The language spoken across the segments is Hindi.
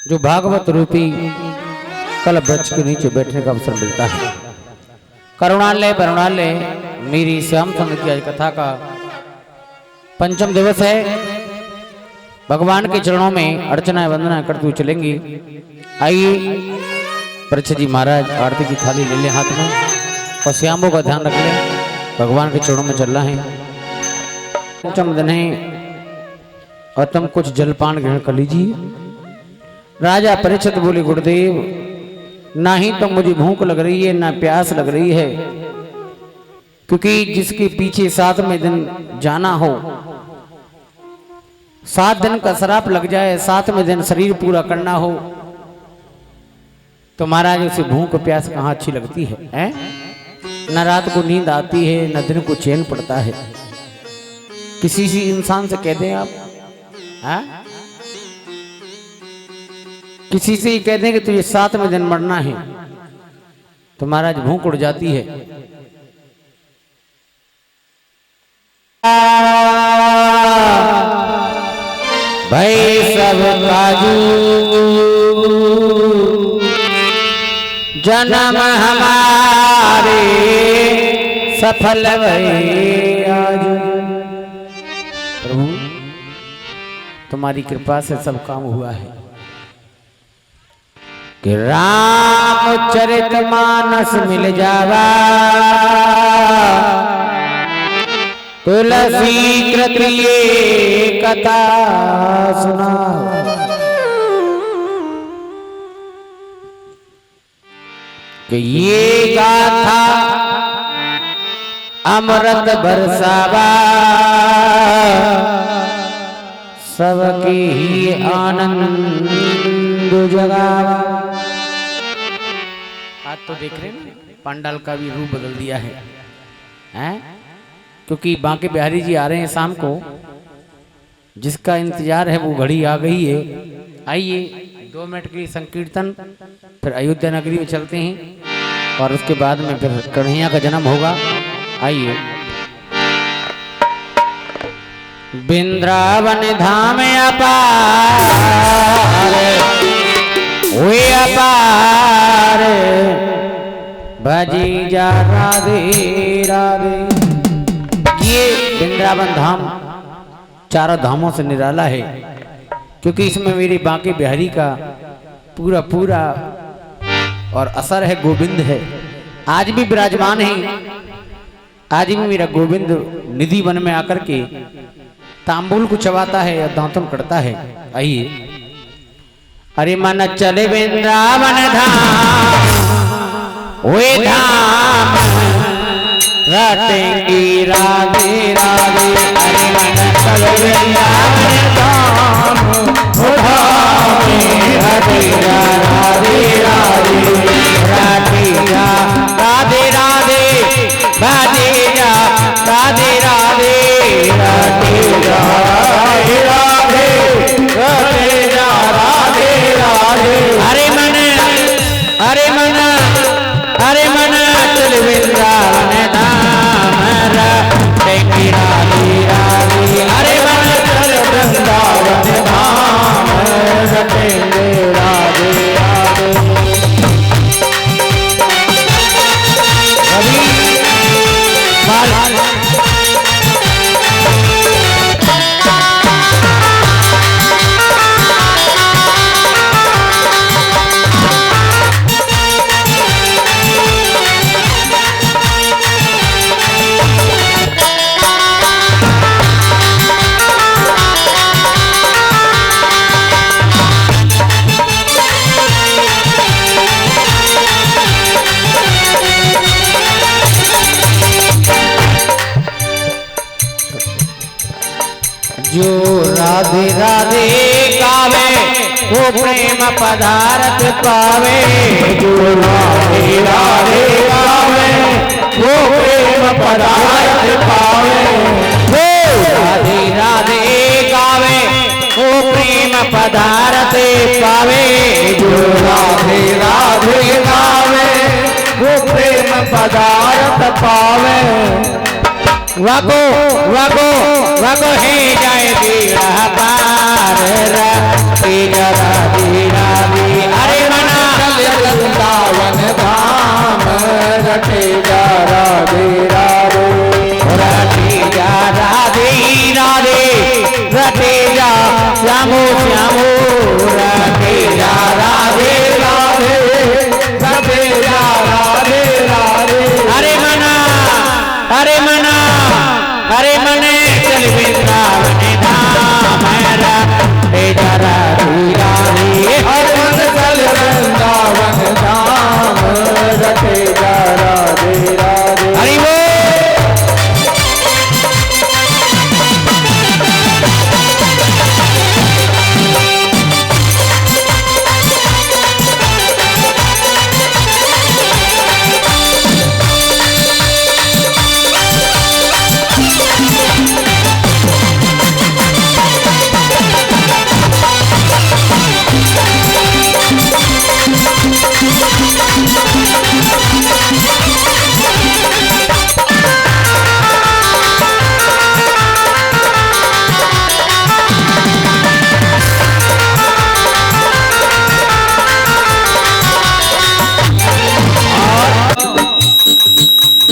जो भागवत रूपी कल वृक्ष के नीचे बैठने का अवसर मिलता है। करुणालय वरुणालय मेरी श्याम सुंदर की आज कथा का पंचम दिवस है। भगवान के चरणों में अर्चना वंदना करते हुए चलेंगे। आइए परीक्षित जी महाराज आरती की थाली ले लें हाथ में और श्यामों का ध्यान रख लें। भगवान के चरणों में चलना है। पंचम दिन है और तुम कुछ जलपान ग्रहण कर लीजिए। राजा परीक्षित बोले, गुरुदेव ना ही तो मुझे भूख लग रही है ना प्यास लग रही है, क्योंकि जिसके पीछे 7वें दिन जाना हो, 7 दिन का श्राप लग जाए, 7वें दिन शरीर पूरा करना हो, तो महाराज उसे भूख प्यास कहाँ अच्छी लगती है? न रात को नींद आती है न दिन को चैन पड़ता है। किसी सी इंसान से कह दें आप, किसी से ही कह दें कि तुझे 7वें दिन मरना है, तो महाराज भूख उड़ जाती है। भाई सब काजू जन्म हमारे सफल भई आज। प्रभु तुम्हारी कृपा से सब काम हुआ है कि रामचरितमानस मिल जावा, तुलसी कृति ये कथा सुना। कि ये गाथा अमृत बरसावा, सबके ही आनंद जगावा। आज तो देख रहे हैं पंडाल का भी रूप बदल दिया है, क्योंकि बांके बिहारी जी आ रहे हैं शाम को। जिसका इंतजार है वो घड़ी आ गई है। आइए 2 मिनट के लिए संकीर्तन, फिर अयोध्या नगरी में चलते हैं और उसके बाद में फिर कन्हैया का जन्म होगा। आइए। वृंदावन धाम अपार वे अपार, भजी जा राधे राधे। ये वृंदावन धाम 4 धामों से निराला है, क्योंकि इसमें मेरी बांके बिहारी का पूरा पूरा और असर है, गोविंद है। आज भी विराजमान है। आज भी मेरा गोविंद निधि वन में आकर के तांबुल को चबाता है या दांतन करता है। आइए। अरे मन चले वृंदावन धाम वे धाम, रटेंगी राधे राधे। अरे मन चले वृंदावन धाम वो धाम, राधे राधे राधे राधेगा राधे राधे, बाजेगा राधे राधे राधेगा राधे राधे राधेगा राधे राधे। अरे मन अरे मन चल वृंदावन धाम, रटेंगी राधे राधे। अरे मन चल वृंदावन धाम, रटेंगे राधे राधे। जो राधे राधे गावे वो प्रेम पदार्थ पावे। जो राधे राधे गावे वो प्रेम पदार्थ पावे। जो राधे राधे गावे वो प्रेम पदार्थ पावे। जो राधे राधे गावे वो प्रेम पदार्थ पावे। वगो वगो वगो हे जाए बीड़ा पार, राधे राधे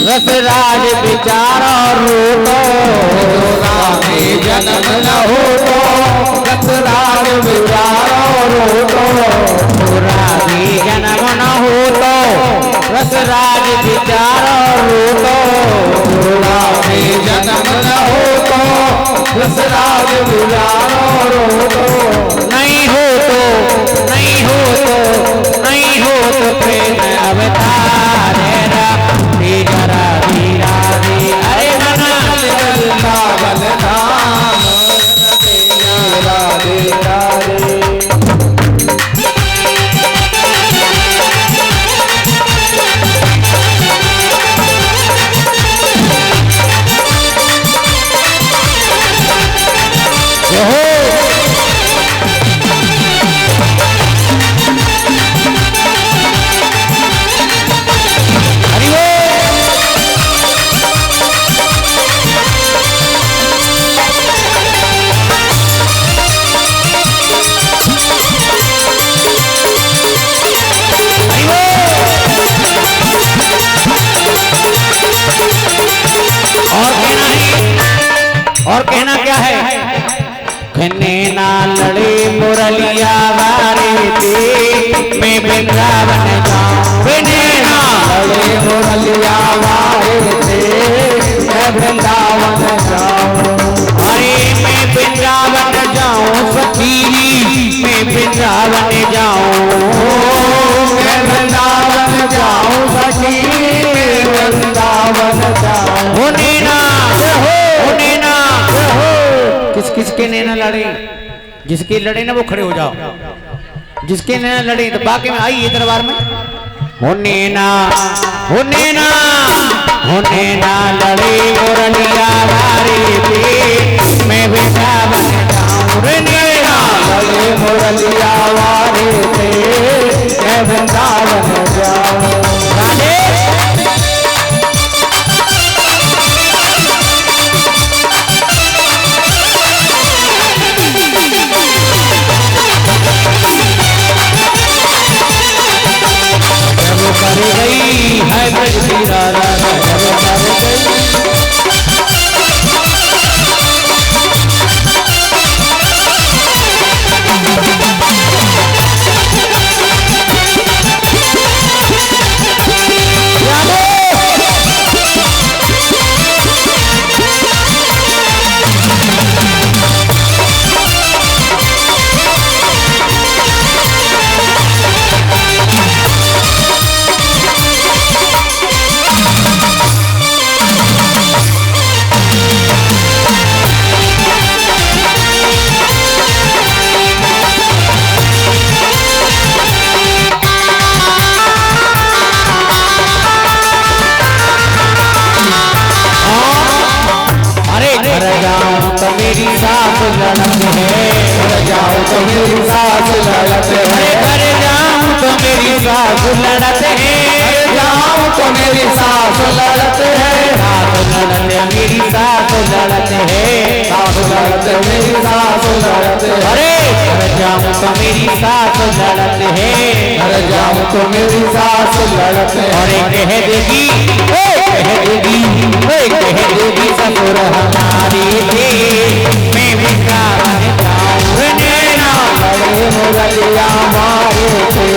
रसराज विचारो रूटो राधे जन्म न हो तो रसराज विचारो रूटो राधे जन्म न हो तो रसराज विचारो रूटो राधे जन्म न हो तो रसराज विचारो रूटो नहीं हो तो नहीं हो तो नहीं हो तो प्रेम अवतार धीरा धीरा अरे मना बल धाम राधे राधे और कहना क्या है खन्ने ना लड़े मुरलिया वारे थे मैं वृंदावन जाऊं खन्ने ना लड़े मुरलिया वारे थे मैं वृंदावन जाऊं अरे मैं वृंदावन जाऊं सखी मैं वृंदावन जाऊं मैं वृंदावन जाऊं सखी मैं वृंदावन जाऊं होने ना किस किस के नैना लड़े जिसके लड़े ना वो खड़े हो जाओ जिसके नैना लड़े तो बाकी में आइए दरबार में होने ना लड़े मुरलिया वारे पे मैं वृंदावन जाऊं रे नैना लड़े मुरलिया वारे पे मैं वृंदावन जाऊं राधे कर गई है तेरा राधा कर गई मेरी सास लड़त है घर जाऊं तो मेरी सास लड़त है घर जाऊं तो मेरी सास लड़त है घर जाऊं तो मेरी सास लड़त है सास लड़त मेरी सास लड़त है सास लड़त मेरी सास लड़त है अरे घर जाऊं तो मेरी सास लड़त है घर जाऊं तो मेरी सास लड़त है अरे कह देगी ससुर हमारी थे मैं वृंदावन जाऊं नैना लड़े मुरलिया मारे थे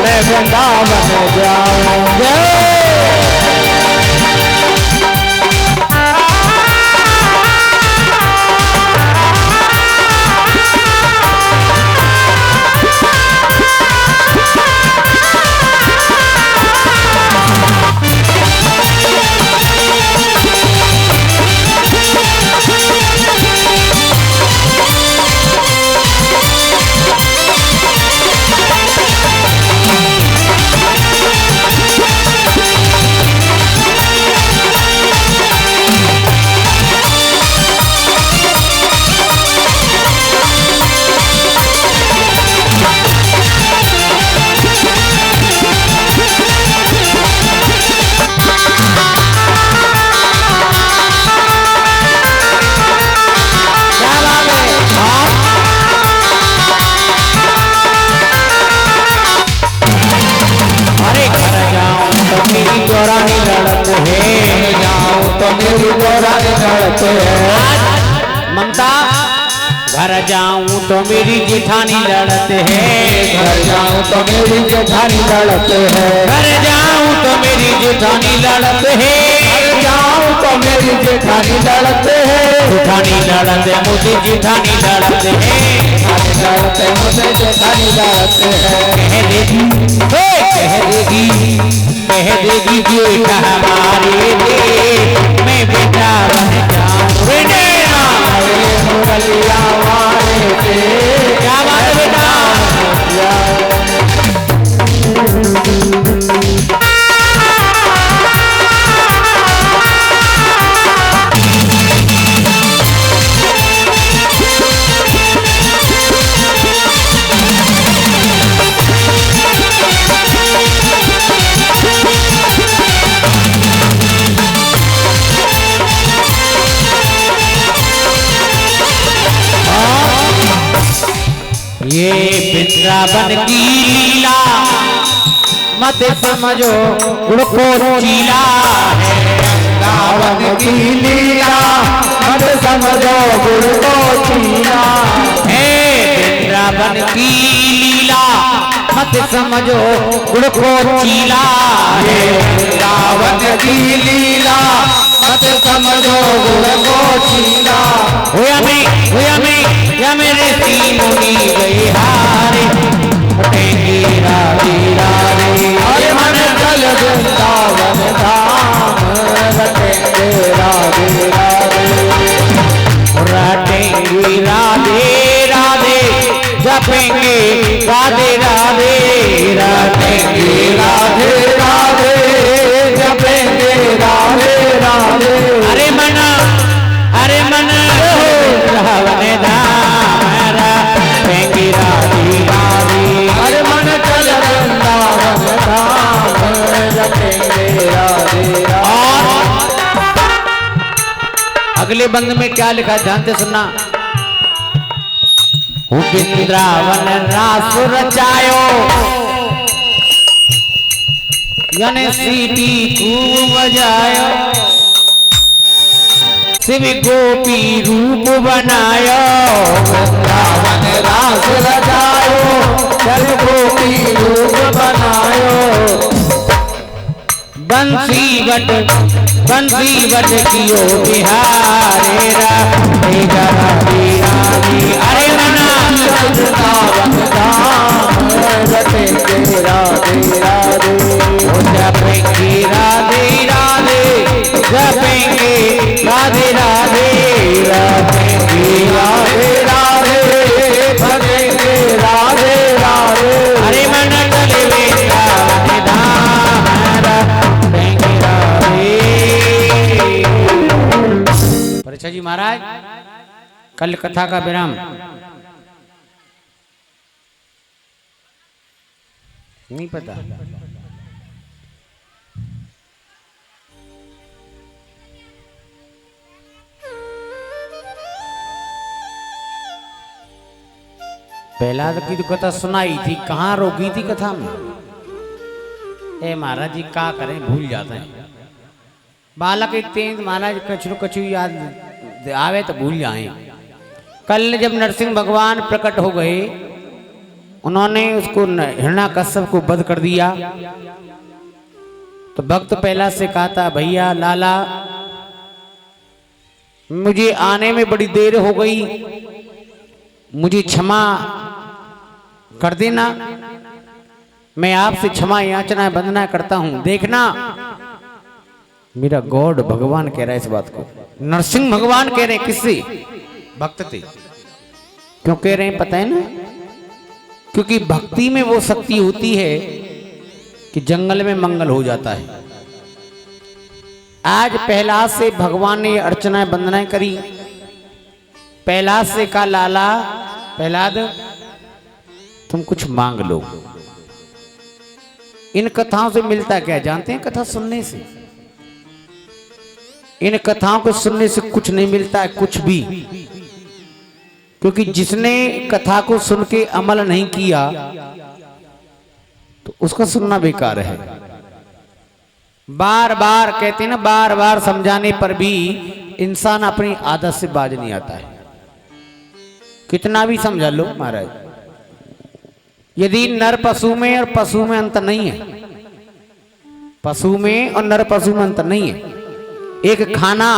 मैं वृंदावन जाऊं लड़ते हैं। ममता घर जाऊं तो मेरी जेठानी लड़ते हैं, घर जाऊं तो मेरी जेठानी लड़ते हैं, घर जाऊं तो मेरी जेठानी लड़ते हैं, घर जाऊं तो मेरी जेठानी लड़ते हैं, जेठानी लड़ते मुझे जेठानी लड़ते हैं, लड़ते मुझे जेठानी लड़ते हैं। कह देगी कह देगी जेठा हमारे दे मैं बेटा बन जाऊं रे नैना मुरलिया वाले के क्या बात है बेटा। ये वृंदावन की लीला मत समझो उड़को चीला है, वृंदावन की लीला मत समझो गुड़ को चीला है वृंदावन की लीला मत समझो उड़को चीला है, वृंदावन की लीला मत समझो गुड़ को चीला। होया मेरे मुनि गए हारे उठेंगे राधे राधे अरे मन चल वृंदावन धाम रटेंगे राधे राधे, रटेंगे राधे राधे जपेंगे राधे राधे रटेंगे राधे राधे जपेंगे राधे राधे। अरे मन रावण धाम रटेंगे राधे राधे, अरे मन चल वृंदावन धाम रटेंगे राधे राधे। अगले बंद में क्या लिखा ध्यान से सुनना। वृंदावन रास रचायो यानी सीटी खूब बजायो, शिव गोपी रूप बनायो, वृंदावन रास रचायो चल गोपी रूप बनायो, बंसी बट कियो बिहारे राधे राधे राधे। अरे मना वृंदावन धाम रटेंगे राधे राधे, जपेंगे राधे राधे जपेंगे राधे राधे रटेंगे राधे राधे भजेंगे राधे राधे। अरे मन चले वृंदावन धाम रटेंगे राधे। परीक्षा जी महाराज कल कथा का विराम नहीं पता। प्रहलाद की तो कथा सुनाई थी, कहाँ रोकी थी कथा में। ए महाराज जी क्या करें भूल जाते हैं, बालक इतने महाराज कछु याद आवे तो भूल जाए। कल जब नरसिंह भगवान प्रकट हो गए, उन्होंने उसको हिरण्याकश्यप को वध कर दिया, तो भक्त प्रहलाद से कहा था भैया लाला मुझे आने में बड़ी देर हो गई, मुझे क्षमा कर देना, मैं आपसे क्षमा याचना वंदना करता हूं। देखना मेरा गॉड भगवान कह रहा है इस बात को, नरसिंह भगवान कह रहे हैं, किससे? भक्त थे। क्यों कह रहे हैं पता है ना? क्योंकि भक्ति में वो शक्ति होती है कि जंगल में मंगल हो जाता है। आज प्रहलाद से भगवान ने अर्चना वंदनाएं करी। प्रहलाद से कहा लाला प्रहलाद तुम कुछ मांग लो। इन कथाओं से मिलता क्या जानते हैं? कथा सुनने से। इन कथाओं को सुनने से कुछ नहीं मिलता है, कुछ भी। क्योंकि जिसने कथा को सुन के अमल नहीं किया तो उसका सुनना बेकार है। बार बार कहते हैं ना, बार बार समझाने पर भी इंसान अपनी आदत से बाज नहीं आता है, कितना भी समझा लो महाराज। यदि नर पशु में और पशु में अंतर नहीं है, पशु में और नर पशु में अंतर नहीं है। एक खाना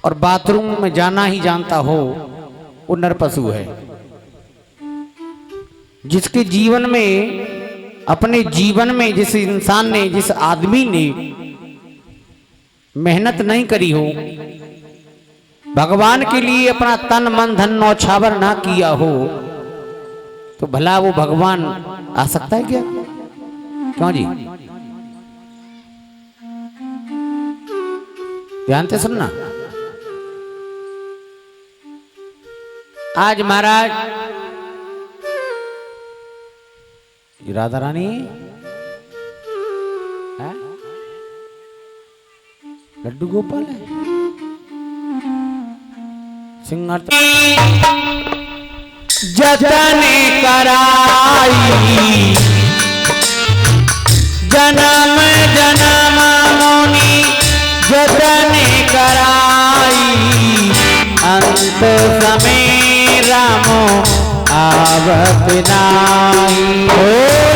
और बाथरूम में जाना ही जानता हो वो नर पशु है। जिसके जीवन में, अपने जीवन में जिस इंसान ने, जिस आदमी ने मेहनत नहीं करी हो, भगवान के लिए अपना तन मन धन नौछावर ना किया हो, तो भला वो भगवान आ सकता है क्या? क्यों जी? ध्यान से सुनना। आज महाराज राधा रानी है? लड्डू गोपाल है, सिंगर जतन कराई जन्म जन्म मुनि जतन कराई, अंत समय रामो आवत नाई। ओ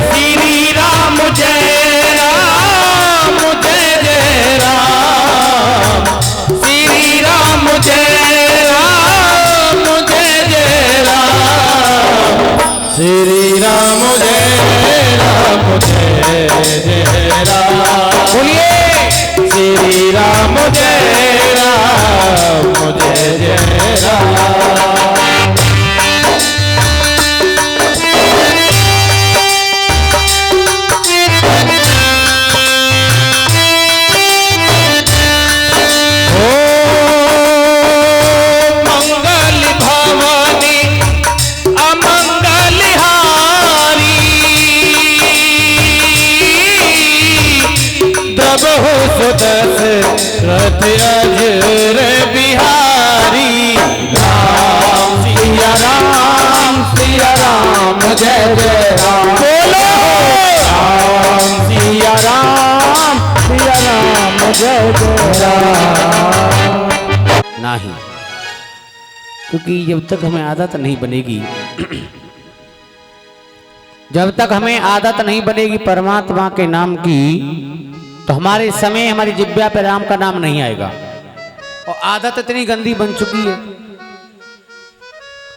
श्री राम जय राम जय जय राम, श्री राम जय राम जय जय राम, श्री राम जय राम जय जय राम। बोलिए श्री राम जय राम जय जय राम। दशरथ अजर बिहारी, राम सिया राम जय जय राम। बोलो राम सिया राम जय जय राम। नहीं, क्योंकि जब तक हमें आदत नहीं बनेगी जब तक हमें आदत नहीं बनेगी परमात्मा के नाम की, तो हमारे समय, हमारी जिब्या पे राम का नाम नहीं आएगा। और आदत इतनी गंदी बन चुकी है,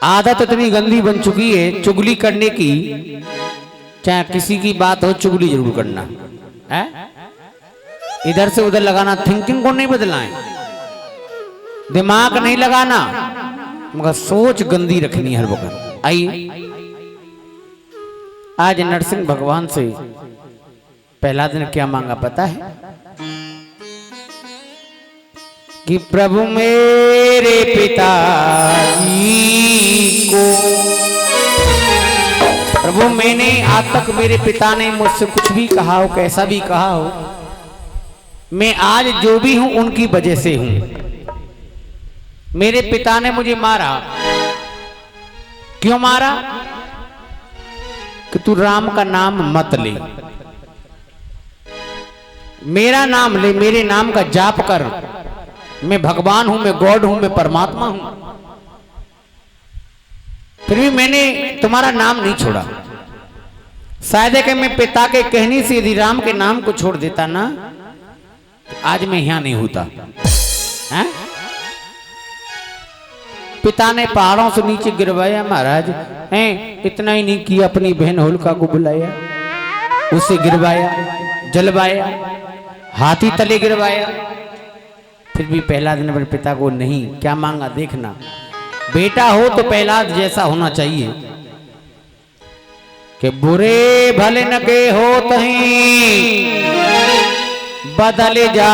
आदत इतनी गंदी बन चुकी है चुगली करने की। चाहे किसी की बात हो, चुगली जरूर करना है, इधर से उधर लगाना। थिंकिंग को नहीं बदलना है, दिमाग नहीं लगाना, मगर सोच गंदी रखनी है हर वक्त। आइए, आज नरसिंह भगवान से प्रहलाद ने क्या मांगा पता है? कि प्रभु मेरे पिताजी को, प्रभु मैंने आज तक, मेरे पिता ने मुझसे कुछ भी कहा हो, कैसा भी कहा हो, मैं आज जो भी हूं उनकी वजह से हूं। मेरे पिता ने मुझे मारा, क्यों मारा? कि तू राम का नाम मत ले, मेरा नाम ले, मेरे नाम का जाप कर। मैं भगवान हूं, मैं गॉड हूं, मैं परमात्मा हूं, फिर भी मैंने तुम्हारा नाम नहीं छोड़ा। शायद है कि मैं पिता के कहने से यदि राम के नाम को छोड़ देता ना, आज मैं यहां नहीं होता है? पिता ने पहाड़ों से नीचे गिरवाया महाराज, हैं? इतना ही नहीं किया, अपनी बहन होलिका को बुलाया, उसे गिरवाया, जलवाया, हाथी तले गिरवाया। फिर भी प्रहलाद ने अपने पिता को नहीं, क्या मांगा देखना। बेटा हो तो प्रहलाद जैसा होना चाहिए कि बुरे भले न के हो तहीं बदल जा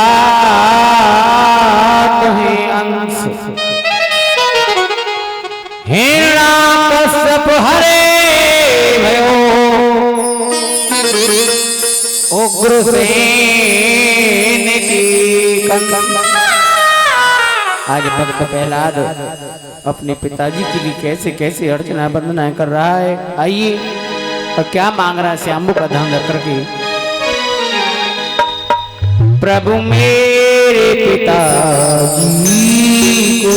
अंश, हिरण्यकश्यप हरे भयो उग्रसेन की कंकन। आज भक्त प्रहलाद अपने पिताजी के लिए कैसे कैसे अर्चना वंदनाएं कर रहा है। आइए, और क्या मांग रहा है श्यामू का ध्यान रख करके। प्रभु मेरे पिताजी को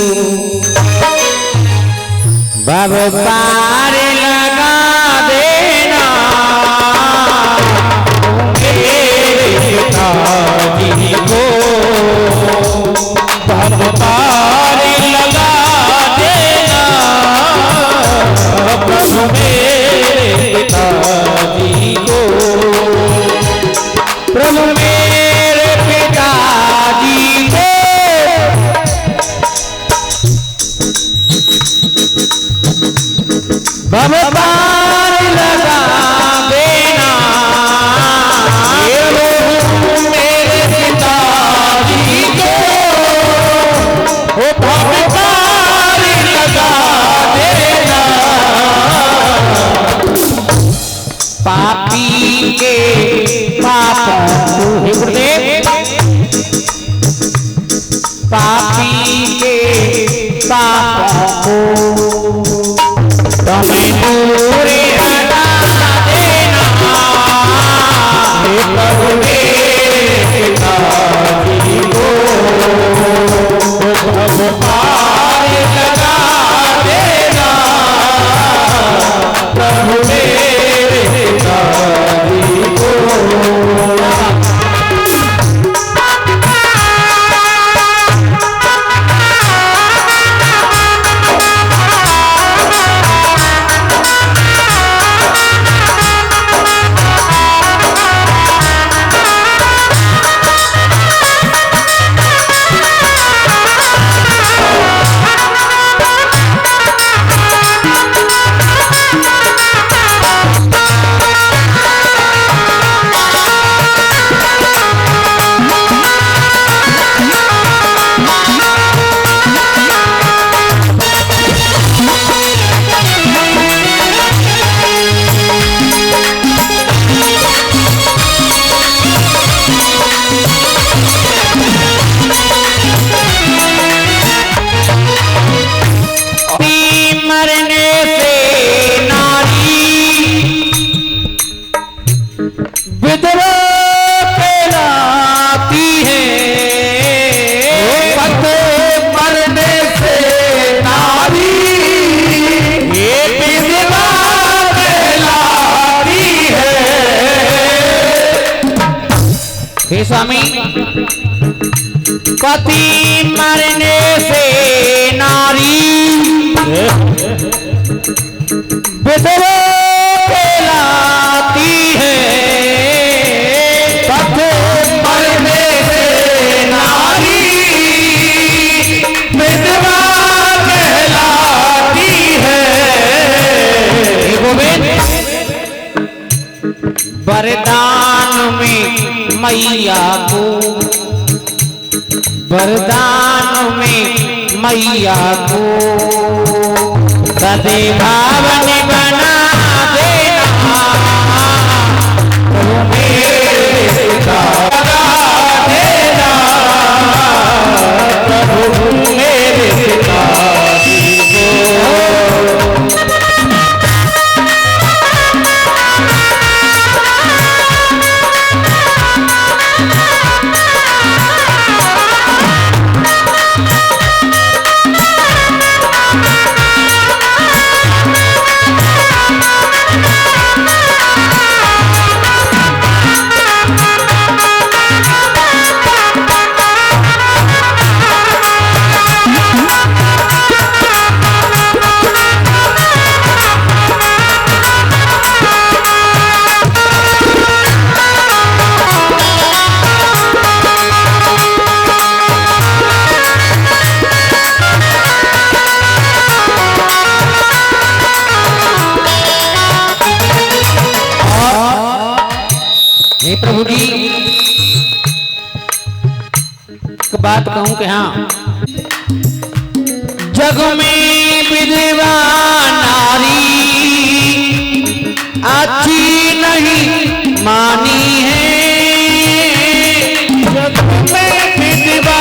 बब पार लगा देना। मेरे पिताजी को बब पार लगा देना। प्रभु मेरे पिताजी को प्रभु मेरे पिताजी को बब पार लगा देना। मेरे पिताजी को बब पार लगा देना। पापी के पापों को गुरुदेव पापी के पापों को तुम्हें दूर हटा देना। प्रभु मेरे पिताजी को बब पार लगा देना। प्रभु मेरे पिताजी को स्वामी पति मरने से नारी विधवा कहलाती है। पति मरने से नारी विधवा कहलाती है। वरदान में मैया को वरदान में मैया को सदैवावन बना देना। मेरे पिताजी देना। प्रभु मेरे पिताजी को प्रभु जी एक बात कहूं कि हाँ जग में विधवा नारी अच्छी नहीं मानी है। जग में विधवा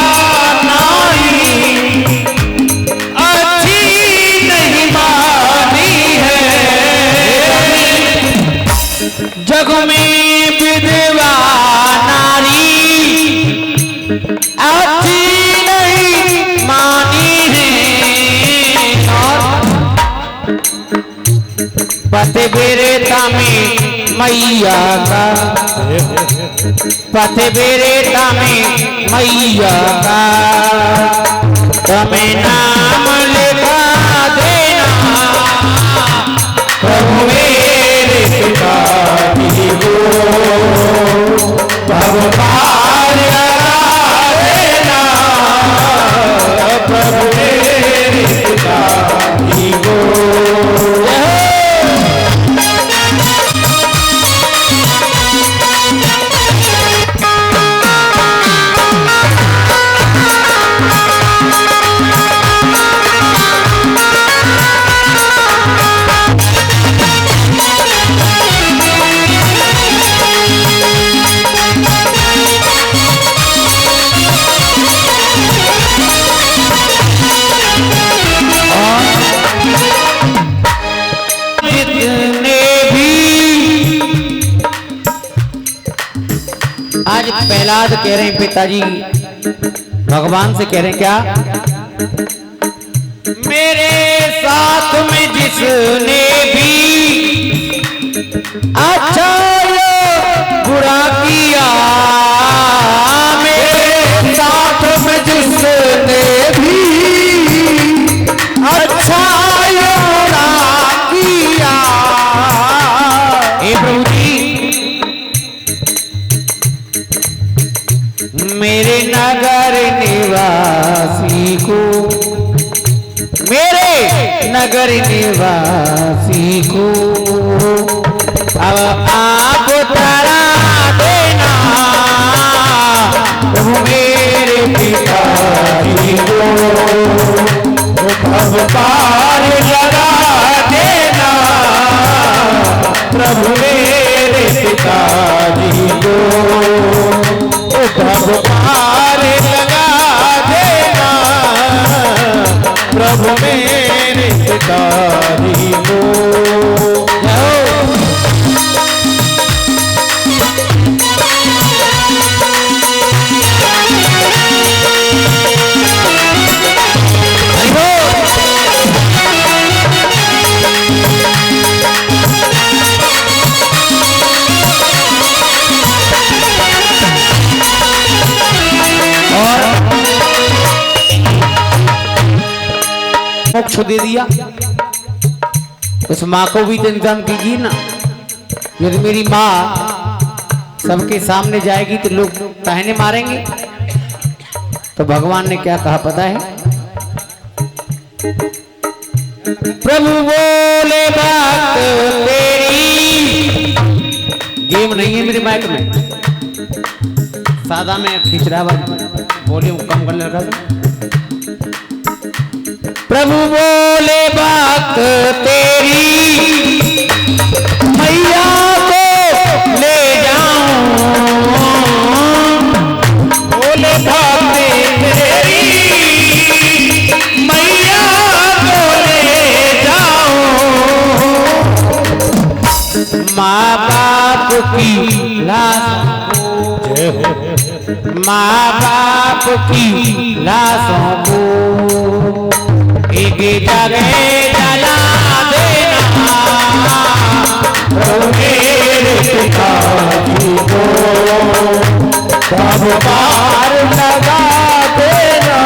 नारी अच्छी नहीं मानी है। जग में विधवा नारी पति बेरेता में मैया का, पति बेरेता में मैया का, तुम्हें नाम लिखा देना प्रभु मेरे पिताजी को भव पार लगा देना, प्रभु मेरे पिताजी को। आज प्रहलाद कह रहे हैं पिताजी भगवान से कह रहे हैं क्या, मेरे साथ में जिसने भी अच्छा या बुरा किया, मेरे साथ में जिसने भी अच्छा या बुरा किया, हे प्रभु जी मेरे नगर निवासी को, मेरे नगर निवासी को अब आप तारा देना, प्रभु मेरे पिताजी को भव पार लगा देना, प्रभु मेरे पिताजी को भव पार लगा देना, प्रभु मेरे पिताजी को। मोक्ष दे दिया, उस माँ को भी तो इंतजाम कीजिए ना। यदि मेरी माँ सबके सामने जाएगी तो लोग ताहने मारेंगे। तो भगवान ने क्या कहा पता है, प्रभु बोले बात तेरी, गेम नहीं है मेरे माइक में, सादा में खींच रहा वॉल्यूम कम कर लगा। प्रभु बोले बात तेरी, मैया को ले जाऊं, बोले बात तेरी, मैया को ले जाऊं, माँ बाप की लाश, माँ बाप की लाशों को एक जगह जला देना, प्रभु मेरे पिताजी को भव पार लगा देना,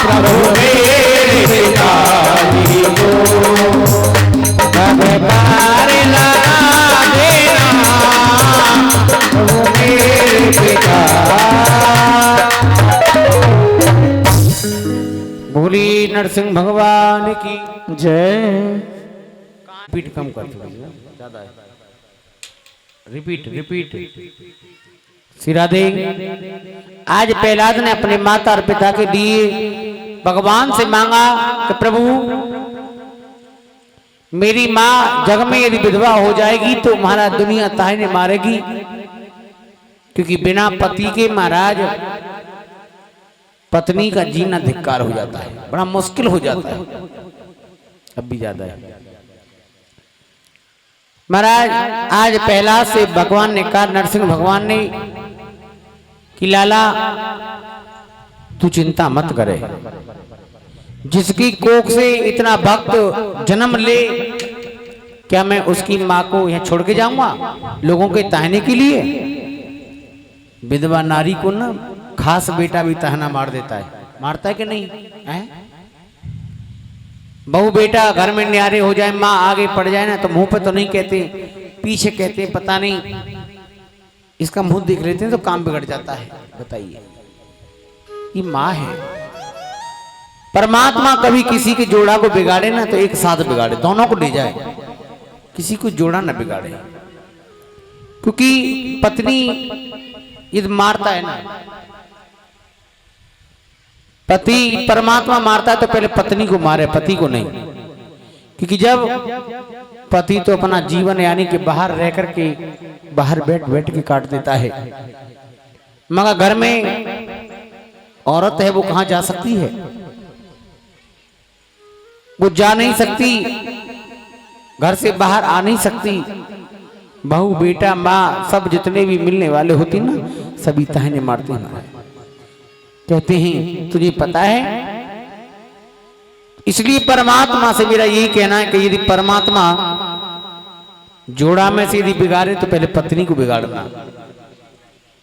प्रभु मेरे पिताजी को भव पार लगा देना, प्रभु मेरे पिता। बोली नरसिंह भगवान की जय। रिपीट कम कर ज्यादा है, रिपीट रिपीट सिरा दे। आज प्रहलाद ने अपने माता और पिता के लिए भगवान से मांगा कि प्रभु मेरी माँ जग में यदि विधवा हो जाएगी तो महाराज दुनिया ताहने मारेगी, क्योंकि बिना पति के महाराज पत्नी का जीना धिक्कार हो जाता है, बड़ा मुश्किल हो जाता है, अब भी ज्यादा है। महाराज आज प्रहलाद से भगवान ने कहा, नरसिंह भगवान ने कि लाला तू चिंता मत करे, जिसकी कोख से इतना भक्त जन्म ले, क्या मैं उसकी माँ को यहाँ छोड़ के जाऊंगा लोगों के ताहने के लिए? विधवा नारी को ना खास बेटा भी ताहना मार देता है, मारता है कि नहीं है? बहू बेटा घर में न्यारे हो जाए, माँ आगे पड़ जाए ना, तो मुंह पे तो नहीं कहते, पीछे कहते पता नहीं इसका मुंह देख लेते हैं तो काम बिगड़ जाता है। बताइए, ये माँ है। परमात्मा कभी किसी के जोड़ा को बिगाड़े ना तो एक साथ बिगाड़े, दोनों को ले जाए, किसी को जोड़ा ना बिगाड़े। क्योंकि पत्नी यदि मारता है ना, पति परमात्मा मारता है तो पहले पत्नी को मारे, पति को नहीं। क्योंकि जब पति तो अपना जीवन यानी कि बाहर रह करके बाहर बैठ बैठ के काट देता है, मगर घर में औरत है वो कहां जा सकती है? वो जा नहीं सकती, घर से बाहर आ नहीं सकती। बहू बेटा माँ सब जितने भी मिलने वाले होती ना, सभी ताहने मारते हैं, कहते हैं तुझे पता है। इसलिए परमात्मा से मेरा यही कहना है कि यदि परमात्मा जोड़ा में से यदि बिगाड़े तो पहले पत्नी को बिगाड़ना।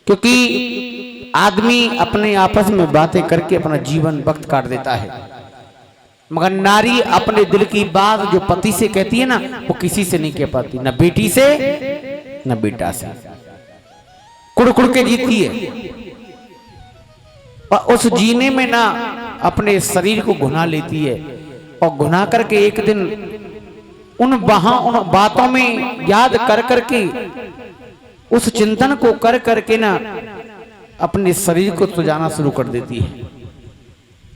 क्योंकि आदमी अपने आपस में बातें करके अपना जीवन वक्त काट देता है, मगर नारी अपने दिल की बात जो पति से कहती है ना, वो किसी से नहीं कह पाती, न बेटी से न बेटा से, कुड़ कुड़ के जीती है। और उस जीने में ना अपने शरीर को घुना लेती है, और घुना करके एक दिन उन बातों में याद कर करके उस चिंतन को कर करके ना अपने शरीर को सुजाना शुरू कर देती है।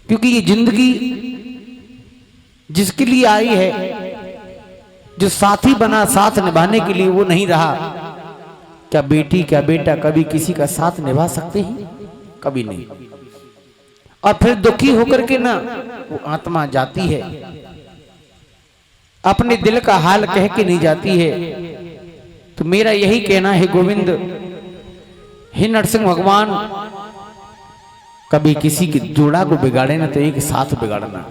क्योंकि ये जिंदगी जिसके लिए आई है, जो साथी बना साथ निभाने के लिए, वो नहीं रहा। क्या बेटी क्या बेटा कभी किसी का साथ निभा सकते हैं? कभी नहीं। और फिर दुखी होकर के ना वो आत्मा जाती है, अपने दिल का हाल कह के नहीं जाती है। तो मेरा यही कहना है गोविंद, हे नरसिंह भगवान, कभी किसी की जोड़ा को बिगाड़े ना तो एक साथ बिगाड़ना।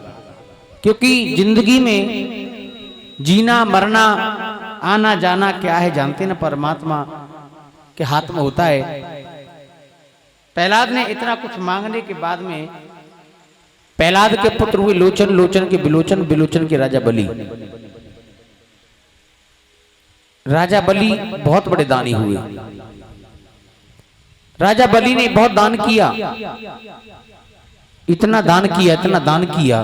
क्योंकि जिंदगी में जीना मरना आना जाना क्या है जानते ना, परमात्मा के हाथ में होता है। प्रहलाद ने इतना कुछ मांगने के बाद में प्रहलाद के पुत्र हुए लोचन, लोचन के बिलोचन, बिलोचन के राजा बलि। राजा बलि बहुत बड़े दानी हुए। राजा बलि ने बहुत दान किया, इतना दान किया, इतना दान किया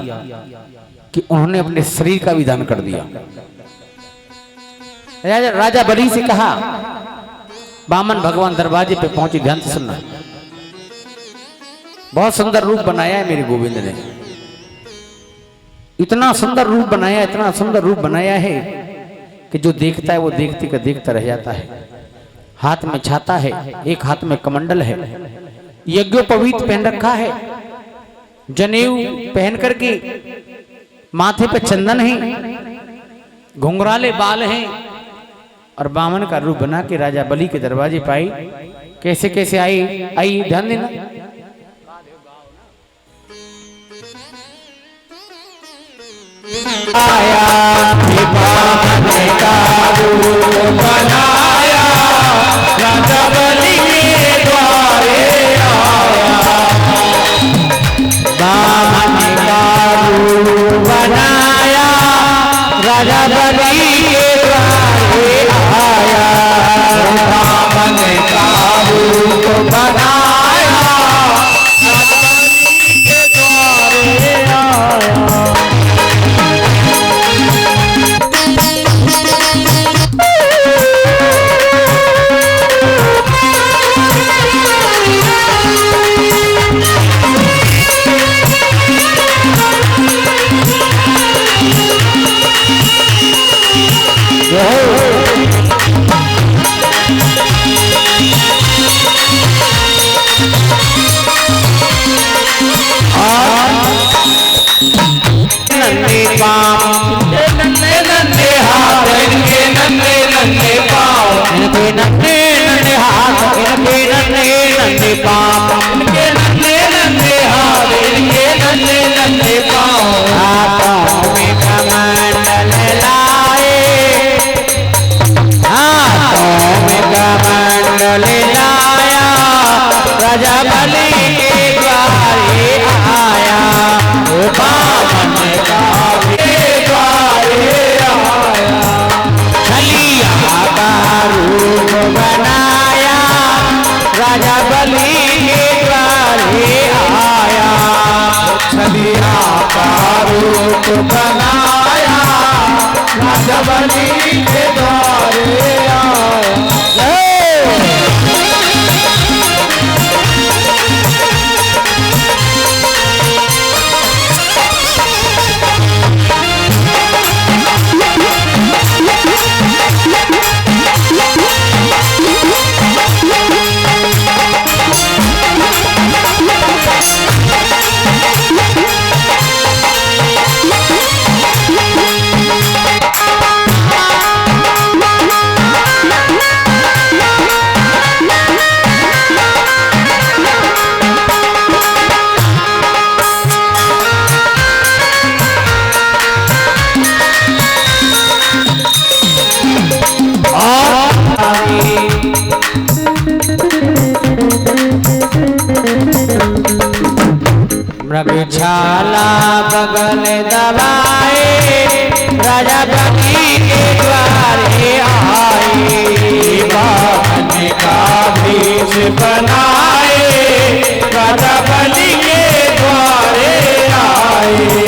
कि उन्होंने अपने शरीर का भी दान कर दिया। राजा बलि से कहा, वामन भगवान दरवाजे पे पहुंचे, ध्यान से सुनना। बहुत सुंदर रूप बनाया है मेरे गोविंद ने, इतना सुंदर रूप बनाया, इतना सुंदर रूप बनाया है कि जो देखता है वो देखते का देखता रह जाता है। हाथ में छाता है, एक हाथ में कमंडल है, यज्ञोपवीत पहन रखा है, जनेऊ पहन करके माथे पे चंदन है, घुंघराले बाल हैं, और बामन का रूप बना के राजा बलि के दरवाजे पे आई। कैसे कैसे आई ध्यान देना। आया बामन का रूप बनाया, राजा बलि के द्वारे आया। बामन का रूप बनाया, राजा बलि के द्वारे आया। बामन का रूप बनाया, राजा बलि के द्वारे आया। नन्हे पाँव, नन्हे नन्हे हाथ, इनके नन्हे नन्हे पाँव, इनके नन्हे नन्हे हाथ, इनके नन्हे नन्हे पाँव, इनके नन्हे नन्हे हाथ, इनके नन्हे नन्हे पाँव। बलि के द्वारे आया। मृगशाला बगल दबाए राजा बलि के द्वारे आए। बामन का भेष बनाए राजा बलि के द्वारे आए।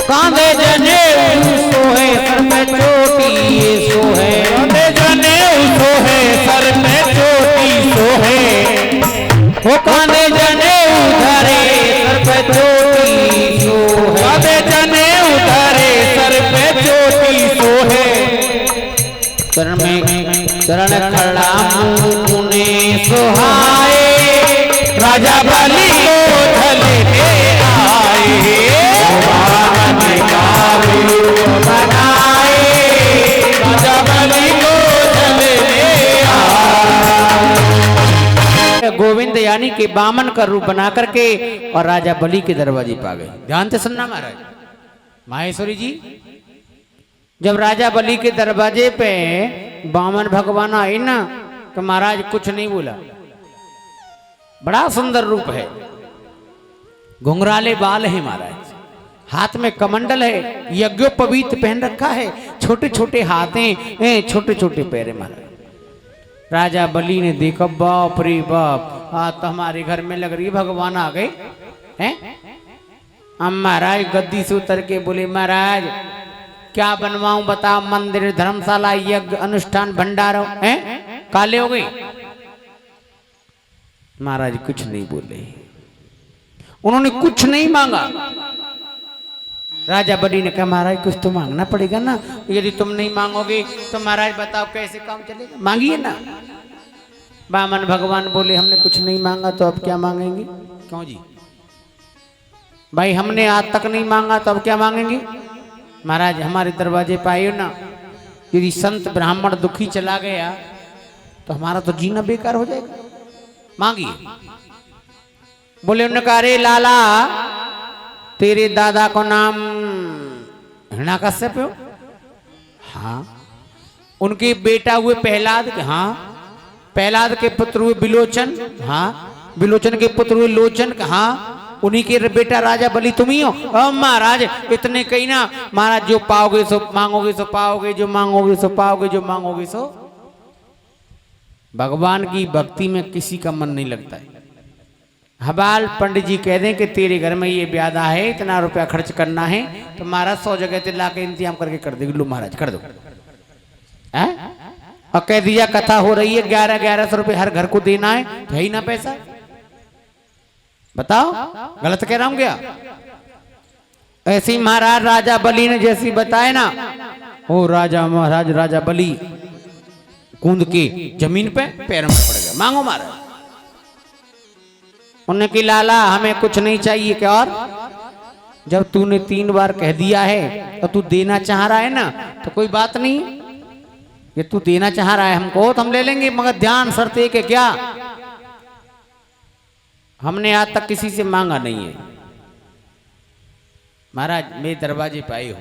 कांधे जनेऊ सोहे सर पे चोटी ये सोहे। कांधे जनेऊ सोहे सर पे चोटी सोहे। वो कांधे जनेऊ धरे सर पे चोटी सोहे। कांधे जनेऊ धरे सर पे चोटी सोहे। चरण खड़ा मुने सुहाए राजा बलि को धले के आए। बामन का भेष बनाए राजा बलि को धले के आए। गोविंद यानी कि बामन का रूप बना करके और राजा बलि के दरवाजे पा गए। ध्यान से सुनना महाराज। माहेश्वरी जी जब राजा बलि के दरवाजे पे बामन भगवान आए ना तो महाराज कुछ नहीं बोला। बड़ा सुंदर रूप है, घुंघराले बाल है महाराज, हाथ में कमंडल है, यज्ञोपवीत पहन रखा है, छोटे छोटे हाथें, छोटे छोटे पैर महाराज। राजा बलि ने देखा बाप रे बाप, आज तो हमारे घर में लग रही भगवान आ गए हैं। अब महाराज गद्दी से उतर के बोले महाराज क्या बनवाऊं बताओ, मंदिर धर्मशाला यज्ञ अनुष्ठान भंडारा हैं, काले हो गई। महाराज कुछ नहीं बोले, उन्होंने कुछ नहीं मांगा। राजा बलि ने कहा महाराज कुछ तो मांगना पड़ेगा ना, यदि तुम नहीं मांगोगे तो महाराज बताओ कैसे काम चलेगा, मांगिए ना। बामन भगवान बोले हमने कुछ नहीं मांगा तो अब क्या मांगेंगे। क्यों जी भाई, हमने आज तक नहीं मांगा तो अब क्या मांगेंगे। महाराज हमारे दरवाजे पे आए ना, यदि संत ब्राह्मण दुखी चला गया तो हमारा तो जीना बेकार हो जाएगा, मांगिए। बोले उन्होंने कहा अरे लाला तेरे दादा को नाम हिरण्याकश्यप हो। हाँ। उनके बेटा हुए प्रहलाद। हाँ। प्रहलाद के पुत्र हुए विलोचन। हाँ। विलोचन के पुत्र हुए लोचन। हाँ। उन्हीं के बेटा राजा बलि तुम ही हो। महाराज इतने कही ना, महाराज जो पाओगे सो मांगोगे सो पाओगे, जो मांगोगे सो पाओगे, जो मांगोगे सो। भगवान की भक्ति में किसी का मन नहीं लगता है। हबाल पंडित जी कह दें कि तेरे घर में ये ब्यादा है, इतना रुपया खर्च करना है, तो महाराज 100 जगह से ला के इंतजाम करके कर देगी। लो महाराज कर दो। और कह दिया कथा हो रही है, 1100 रुपये हर घर को देना है, तो है ही ना पैसा। बताओ गलत कह रहा हूं क्या। ऐसे ही महाराज राजा बलि ने जैसी बताया ना, ओ राजा महाराज राजा बलि कूद के जमीन पे पैरों में पड़ गया। मांगो महाराज। उन्होंने कि लाला हमें कुछ नहीं चाहिए क्या, और जब तूने 3 बार कह दिया है तो तू देना चाह रहा है ना, तो कोई बात नहीं, ये तू देना चाह रहा है हमको तो हम ले लेंगे, मगर ध्यान शर्त है कि क्या, हमने आज तक किसी से मांगा नहीं है। महाराज मेरे दरवाजे पे आए हो,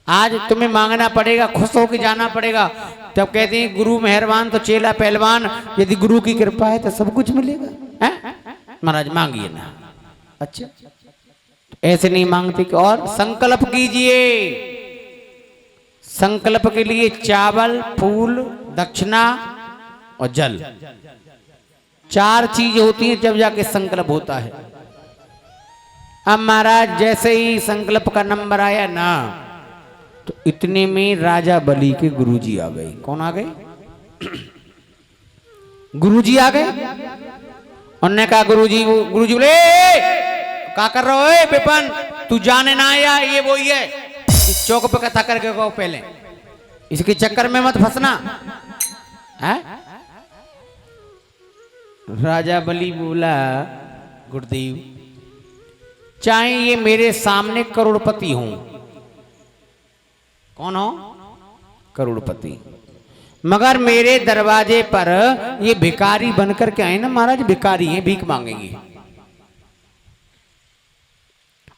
आज तुम्हें मांगना पड़ेगा, खुश होकर जाना पड़ेगा। तब कहते हैं गुरु मेहरबान तो चेला पहलवान, यदि गुरु की कृपा है तो सब कुछ मिलेगा। हैं महाराज मांगिए ना। अच्छा ऐसे नहीं मांगते कि और संकल्प कीजिए। संकल्प के लिए चावल, फूल, दक्षिणा और जल, 4 चीज होती हैं जब जाके संकल्प होता है। अब महाराज जैसे ही संकल्प का नंबर आया ना, तो इतने में राजा बलि के गुरुजी आ गए। कौन आ गए? गुरुजी आ गए। उन्होंने कहा गुरुजी बोले क्या कर रहे हो विपिन, तू जाने ना आया, ये वो ही है, इस चौक पे कथा करके कहो पहले, इसके चक्कर में मत फंसना है। राजा बलि बोला गुरुदेव चाहे ये मेरे सामने करोड़पति हूं। कौन हो? करोड़पति, मगर मेरे दरवाजे पर ये भिखारी बनकर के आए ना महाराज, भिखारी हैं, भीख मांगेंगे।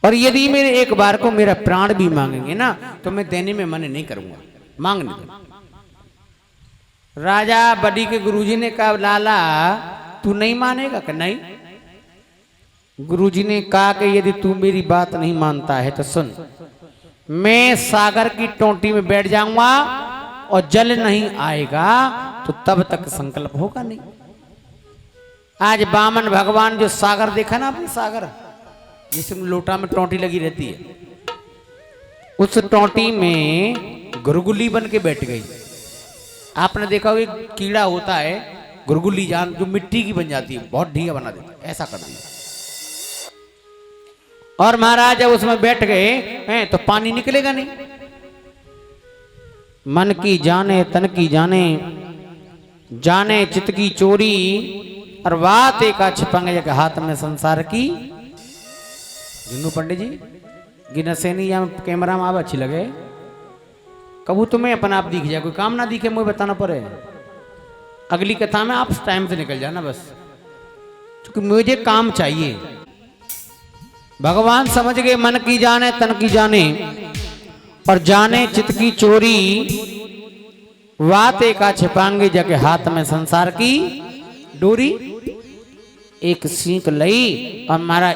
और यदि मेरे एक बार को मेरा प्राण भी मांगेंगे ना तो मैं देने में मना नहीं करूंगा, मांगने दो। राजा बलि के गुरुजी ने कहा लाला तू नहीं मानेगा? कि नहीं। गुरुजी ने कहा कि यदि तू मेरी बात नहीं मानता है तो सुन, मैं सागर की टोंटी में बैठ जाऊंगा और जल नहीं आएगा तो तब तक संकल्प होगा नहीं। आज बामन भगवान जो सागर देखा ना आपने, सागर जिसमें लोटा में टोंटी लगी रहती है, उस टोंटी में गुरगुली बन के बैठ गई। आपने देखा वो एक कीड़ा होता है गुरगुली जान, जो मिट्टी की बन जाती है, बहुत ढीला बना देता है, ऐसा कर दिया। और महाराज जब उसमें बैठ गए हैं तो पानी निकलेगा नहीं। मन की जाने तन की जाने, जाने चित की चोरी, और बात एक छिपंगे के हाथ में संसार की। जिन्नू पंडित जी गिनसेनी या कैमरा में आप अच्छी लगे, कबू तुम्हें अपना आप दिख जाए, कोई काम ना दिखे मुझे बताना पड़े। अगली कथा में आप टाइम से निकल जाना बस, क्योंकि मुझे काम चाहिए। भगवान समझ गए मन की जाने तन की जाने, और जाने चित की चोरी, वाते का छिपांगे जगे हाथ में संसार की डोरी। एक सीख लई और मारा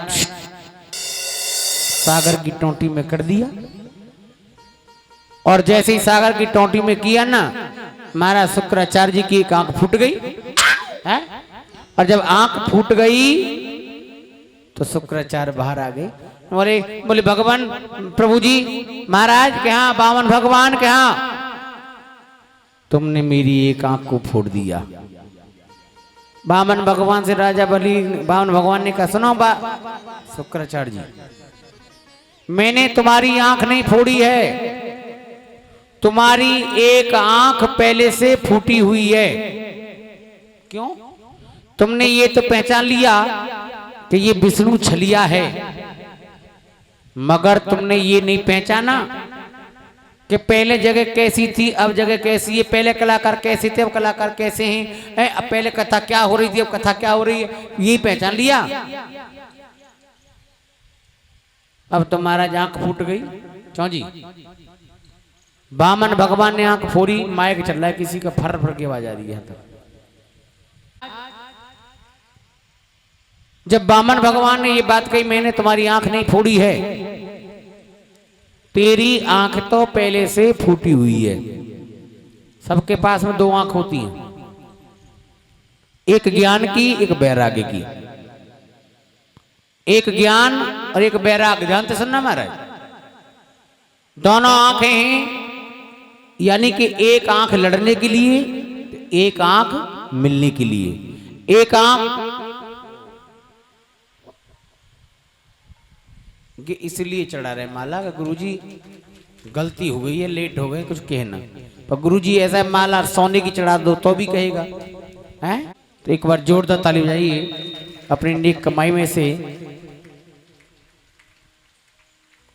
सागर की टोंटी में कर दिया। और जैसे ही सागर की टोंटी में किया ना, मारा शुक्राचार्य जी की एक आंख फूट गई है। और जब आंख फूट गई तो शुक्राचार्य बाहर आ गए। बोले भगवान प्रभु जी महाराज के यहाँ, बामन भगवान के यहाँ, तुमने मेरी एक आंख को फोड़ दिया। बामन भगवान से राजा बलि, बामन भगवान ने कहा सुनो शुक्राचार्य जी, मैंने तुम्हारी आंख नहीं फोड़ी है, तुम्हारी एक आंख पहले से फूटी हुई है। क्यों? तुमने ये तो पहचान लिया कि ये विष्णु छलिया है, मगर तुमने ये नहीं पहचाना कि पहले जगह कैसी थी अब जगह कैसी है, पहले कलाकार कैसे थे अब कलाकार कैसे हैं, अब पहले कथा क्या हो रही थी अब कथा क्या हो रही है, यही पहचान लिया। अब तुम्हारा आंख फूट गई। क्यों जी? बामन भगवान ने आंख फोड़ी, माइक चल रहा है, किसी का फर फर की आवाज आ रही है। तो जब बामन भगवान ने ये बात कही मैंने तुम्हारी आंख नहीं फोड़ी है, तेरी आंख तो पहले से फूटी हुई है। सबके पास में 2 आंख होती हैं, एक ज्ञान की एक वैराग्य की। एक ज्ञान और एक वैराग्य, ध्यान से सुनना महाराज। दोनों आंखें हैं, यानी कि एक आंख लड़ने के लिए, एक आंख मिलने के लिए। एक आंख इसलिए चढ़ा रहे माला का गुरुजी गलती हो गई है, लेट हो गए, कुछ कहना, पर गुरुजी ऐसा माला सोने की चढ़ा दो तो भी कहेगा हैं। तो एक बार जोरदार ताली बजाइए अपनी नेक कमाई में से।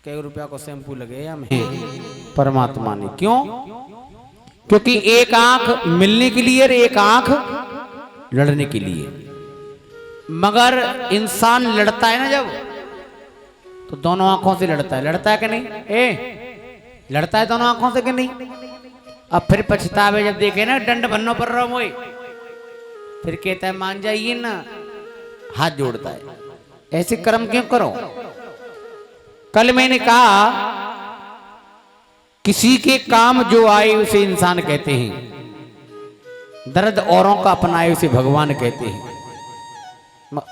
कई रुपया को शैम्पू लगे हमें परमात्मा ने। क्यों? क्योंकि एक आंख मिलने के लिए और एक आंख लड़ने के लिए। मगर इंसान लड़ता है ना जब, तो दोनों आंखों से लड़ता है कि नहीं? लड़ता है दोनों आंखों से कि नहीं? अब फिर पछतावे जब देखे ना दंड भन्नो पर रहो मोए, फिर कहता है मान जाइए ना, हाथ जोड़ता है। ऐसे कर्म क्यों करो? कल मैंने कहा किसी के काम जो आए उसे इंसान कहते हैं, दर्द औरों का अपनाए उसे भगवान कहते हैं।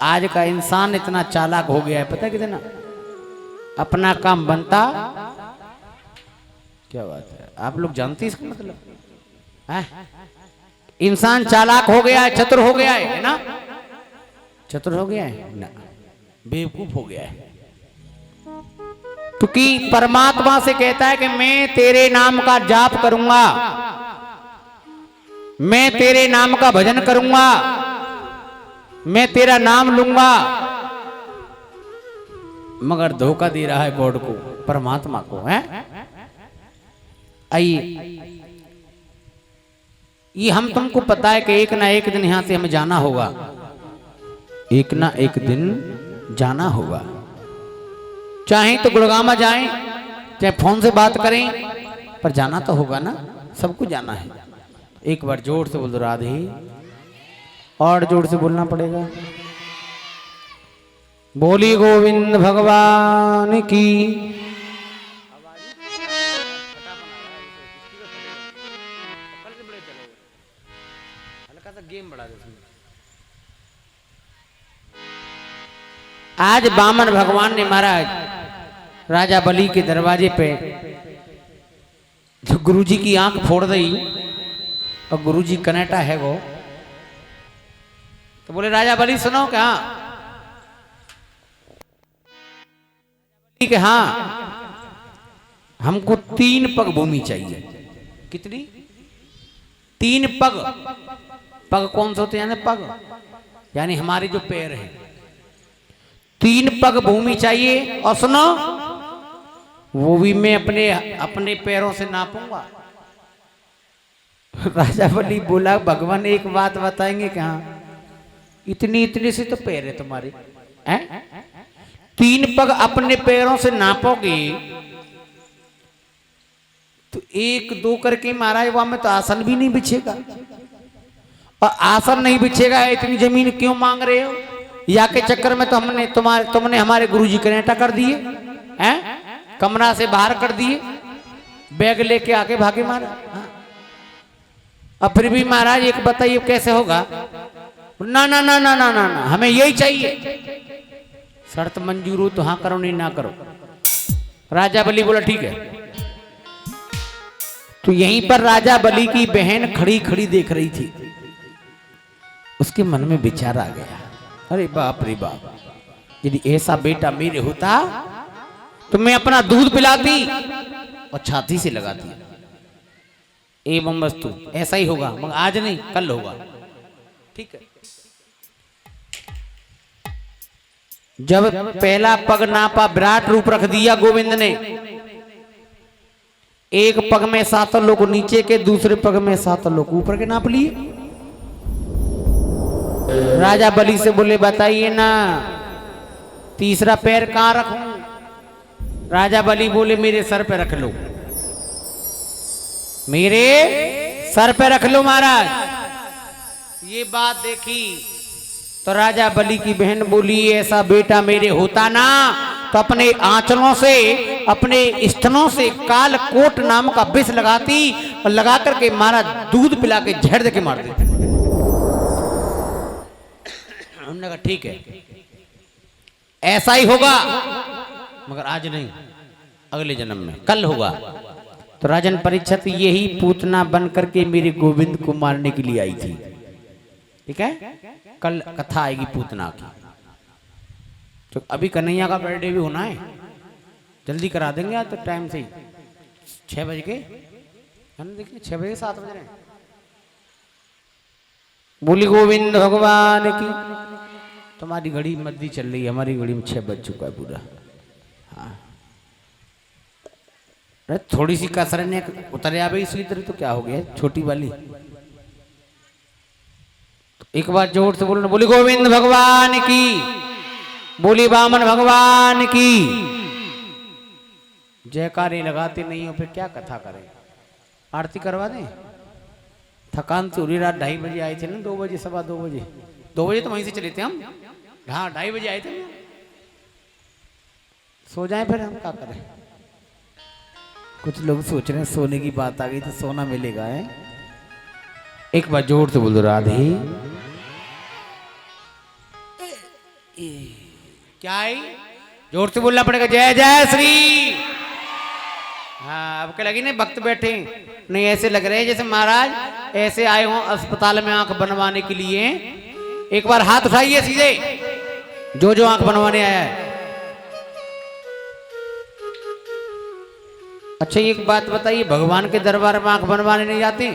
आज का इंसान इतना चालाक हो गया है, पता है कितना? अपना काम बनता, क्या बात है, आप लोग जानते हैं इसका मतलब है? इंसान चालाक हो गया है, चतुर हो गया है ना? चतुर हो गया है ना, बेवकूफ हो गया है। क्योंकि परमात्मा से कहता है कि मैं तेरे नाम का जाप करूंगा, मैं तेरे नाम का भजन करूंगा, मैं तेरा नाम लूंगा, मगर धोखा दे रहा है गॉड को, परमात्मा को। है आइए, ये हम तुमको पता है कि एक ना एक दिन यहां से हमें जाना होगा, एक ना एक दिन जाना होगा। चाहे तो गुड़गामा जाएं, चाहे फोन से बात करें, पर जाना तो होगा ना, सबको जाना है। एक बार जोर से बोल दो राधे, और जोर से बोलना पड़ेगा। बोली गोविंद भगवान की। आज बामन भगवान ने महाराज राजा बलि के दरवाजे पे जो गुरुजी की आंख फोड़ दी, और गुरुजी कनेटा है वो, तो बोले राजा बलि सुनो क्या? ठीक है, हाँ, हमको 3 पग भूमि चाहिए। कितनी? 3 पग। पग कौन से होते हैं? पग यानी हमारे जो पैर हैं, 3 पग भूमि चाहिए। और सुनो, वो भी मैं अपने पैरों से नापूंगा। राजा बलि बोला भगवान एक बात बताएंगे क्या? इतनी इतनी से तो पैर है तुम्हारे, हैं? 3 पग अपने पैरों से नापोगे तो 1 2 करके महाराज वहां में तो आसन भी नहीं बिछेगा। और आसन नहीं बिछेगा, इतनी जमीन क्यों मांग रहे हो? या के चक्कर में तो तुमने हमारे गुरुजी कनेटा कर दिए हैं, कमरा से बाहर कर दिए, बैग लेके आके भागे मारा। हाँ? अब फिर भी महाराज एक बताइए कैसे होगा? ना ना ना ना ना ना ना, हमें यही चाहिए। शर्त मंजूर हो तो हाँ करो, नहीं ना करो। राजा बलि बोला ठीक है। तो यहीं पर राजा बलि की बहन खड़ी खड़ी देख रही थी। उसके मन में विचार आ गया, अरे बाप रे बाप, यदि ऐसा बेटा मेरे होता तो मैं अपना दूध पिलाती और छाती से लगाती। एवं वस्तु ऐसा ही होगा, मगर आज नहीं कल होगा। ठीक है। जब पहला पग नापा, विराट रूप रख दिया गोविंद ने। एक पग में 7 लोग नीचे के, दूसरे पग में 7 लोग ऊपर के नाप लिए। राजा बलि से बोले बताइए ना, तीसरा पैर कहां रखूं? राजा बलि बोले मेरे सर पे रख लो, मेरे सर पे रख लो महाराज। ये बात देखी तो राजा बलि की बहन बोली ऐसा बेटा मेरे होता ना तो अपने आंचलों से, अपने स्तनों से काल कोट नाम का विष लगाती और लगा करके मारा, दूध पिला के झड़ दे के मार देती। हमने कहा ठीक है, ऐसा ही होगा, मगर आज नहीं, अगले जन्म में, कल होगा। तो राजन परीक्षित यही पूतना बन करके मेरे गोविंद को मारने के लिए आई थी। ठीक है, कल कथा आएगी पूतना की। तो अभी कन्हैया का बर्थडे भी होना है, जल्दी करा देंगे आज तो टाइम से ही, 6 बजे के, है ना? देखिए 6 बजे 7 बज रहे हैं। बोली गोविंद भगवान की। तुम्हारी घड़ी मद्दी चल रही है, हमारी घड़ी में 6 बज चुका है पूरा। हाँ, अरे थोड़ी सी कसर ने उतर आ गई इसी तरह, तो क्या हो गया छोटी वाली। तो एक बार जोर से बोलना, बोली गोविंद भगवान की, बोली वामन भगवान की। जयकारे लगाते नहीं हो फिर क्या कथा करें? आरती करवा दें? थकान तो पूरी रात 2:30 बजे आए थे ना, 2 बजे, 2:15 बजे, 2 बजे तो वहीं से चले थे हम। हाँ 2:30 बजे आए थे ना। सो जाए फिर हम क्या करें? कुछ लोग सोच रहे हैं सोने की बात आ गई तो सोना मिलेगा है। एक बार जोर से बोल दो राधे। क्या है? जोर से बोलना पड़ेगा, जय जय श्री। हाँ अब क्या लगी नहीं भक्त बैठे नहीं, ऐसे लग रहे हैं जैसे महाराज ऐसे आए हों अस्पताल में आंख बनवाने के लिए। एक बार हाथ उठाइए सीधे जो जो आंख बनवाने आया है। अच्छा एक बात बताइए, भगवान के दरबार में आंख बनवाने नहीं जाते?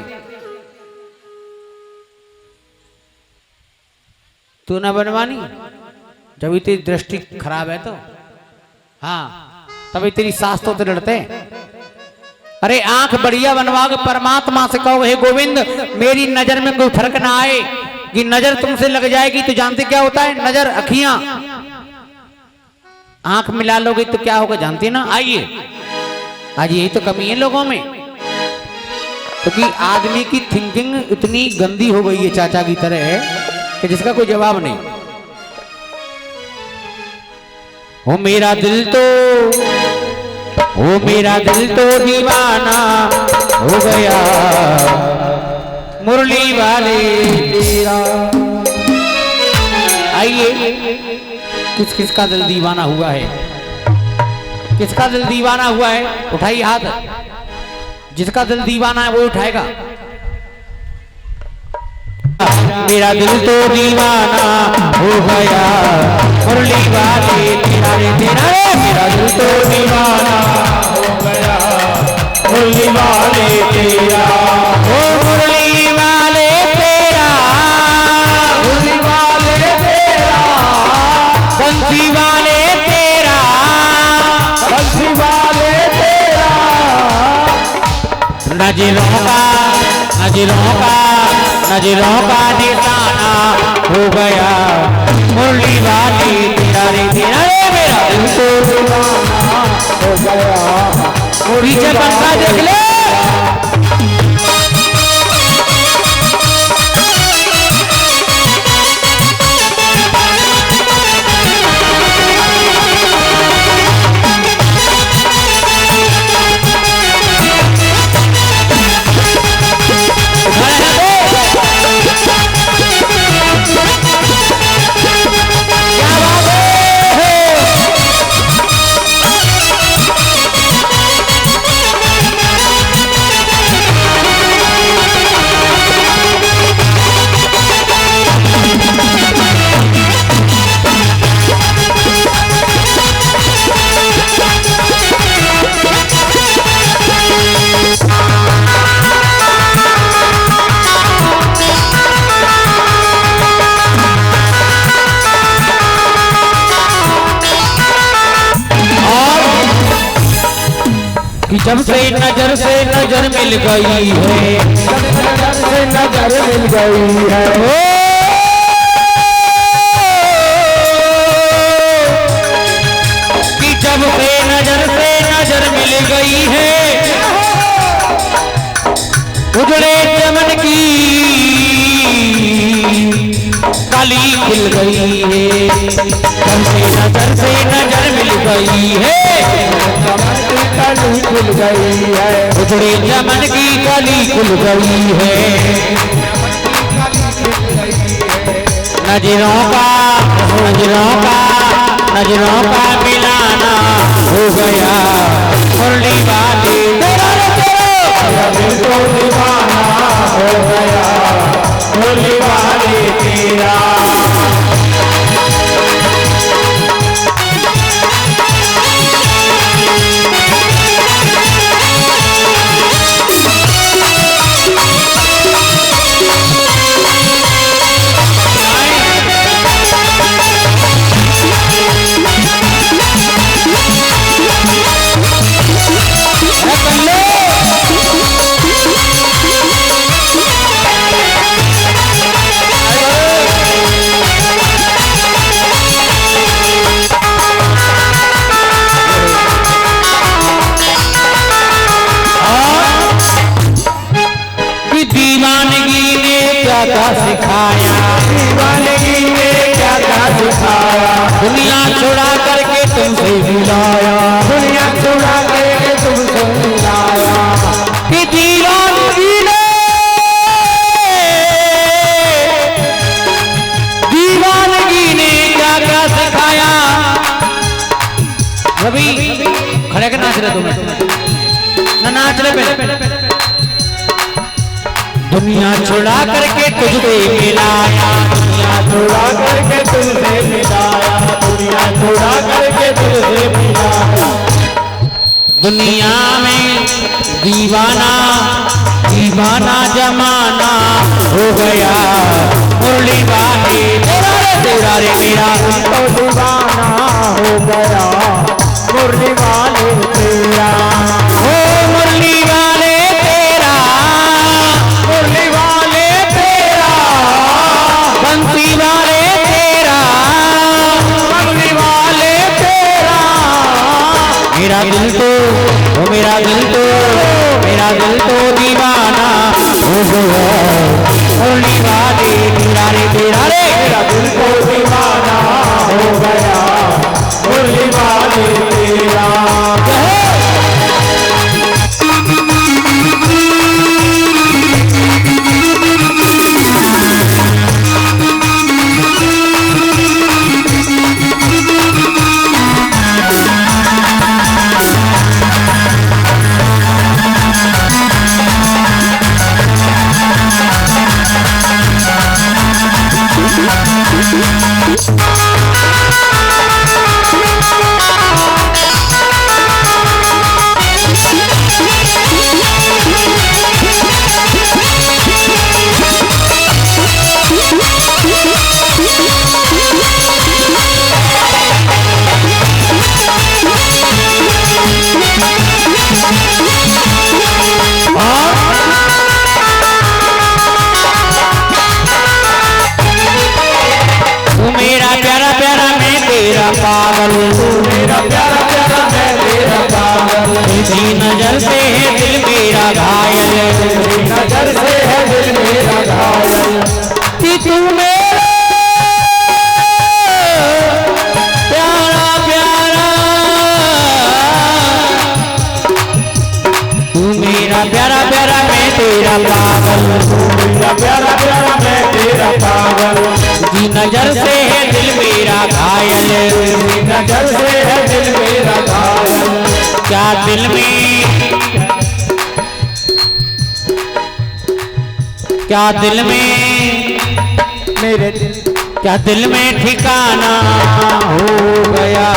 तू ना बनवानी जब तेरी दृष्टि खराब है तो। हाँ तभी तेरी सास तो लड़ते। अरे आंख बढ़िया बनवाओगे, परमात्मा से कहो हे गोविंद मेरी नजर में कोई फर्क ना आए, कि नजर तुमसे लग जाएगी तो जानते क्या होता है? नजर अखियां, आंख मिला लोगे तो क्या होगा जानते ना? आइए आज यही तो कमी है लोगों में, क्योंकि तो आदमी की थिंकिंग इतनी गंदी हो गई है चाचा की तरह है कि जिसका कोई जवाब नहीं। हो मेरा दिल तो, ओ मेरा दिल तो दीवाना हो गया मुरली वाले तेरा। आइए किस किस का दिल दीवाना हुआ है? किसका दिल दीवाना हुआ है? उठाइए हाथ। जिसका दिल दीवाना है वो उठाएगा। मेरा दिल तो दीवाना हो गया मुरली वाले तेरा रे तेरा। मेरा दिल तो दीवाना हो गया मुरली वाले तेरा। ओ मुरली वाले तेरा, मुरली वाले तेरा, बंसी वाले तेरा, बंसी वाले तेरा। नजरों का, नजरों का, नजरों का निशाना हो गया मुरली वाले तेरा रे तेरा। मेरा दिल तो दीवाना हो गया। पीछे पंखा देख ले। कि जब से नजर मिल गई है, नजर से नजर मिल गई है। कि जब से नजर मिल गई है, उजड़े चमन की कली खिल गई है। जब से नजर मिल गई है, कली खुल गई है। उजड़े चमन की कली खुल गई है। नजरों का, नजरों का, नजरों का मिलाना हो गया मुरली वाले तेरा दिल तो दीवाना हो गया मुरली वाले तेरा। दिखाया, दुनिया छुड़ा करके तुमसे मिलाया, दुनिया छुड़ा करके तुमसे मिलाया, कि दीवानगी ने क्या क्या सिखाया। रवि खड़े के नाच रहे तुम ना नाच रहे पहले। दुनिया छुड़ा करके तुझसे मिलाया, दुनिया छुड़ा करके तुझसे मिलाया, दुनिया छुड़ा करके तुझसे मिलाया, दुनिया में दीवाना दीवाना जमाना हो गया, मुरली वाले तेरा रे मेरा तो दीवाना हो गया, मुरली वाले तेरा, ओ मुरली वाले तेरा, मुरली वाले तेरा, बंसी वाले तेरा, मुरली वाले तेरा, मेरा दिल तो ओ मेरा दिल तो मेरा दिल तो दीवाना हो गया, मुरली वाले तेरा रे तेरा रे मेरा दिल को दीवाना हो गया, मुरली वाले तेरा। मेरा प्यारा प्यारा मैं तेरा पागल, मेरा प्यारा प्यारा मैं तेरा पागल, तेरी नजर से है दिल मेरा घायल, तेरी नजर से है दिल मेरा घायल, कि तू मेरा प्यारा प्यारा, तू मेरा प्यारा प्यारा मैं तेरा पागल, मेरा प्यारा प्यारा मैं तेरा पागल, तेरी नजर से है दिल मेरा घायल, तेरी नजर से है दिल मेरा घायल, क्या दिल में क्या दिल में मेरे दिल क्या दिल में ठिकाना हो गया,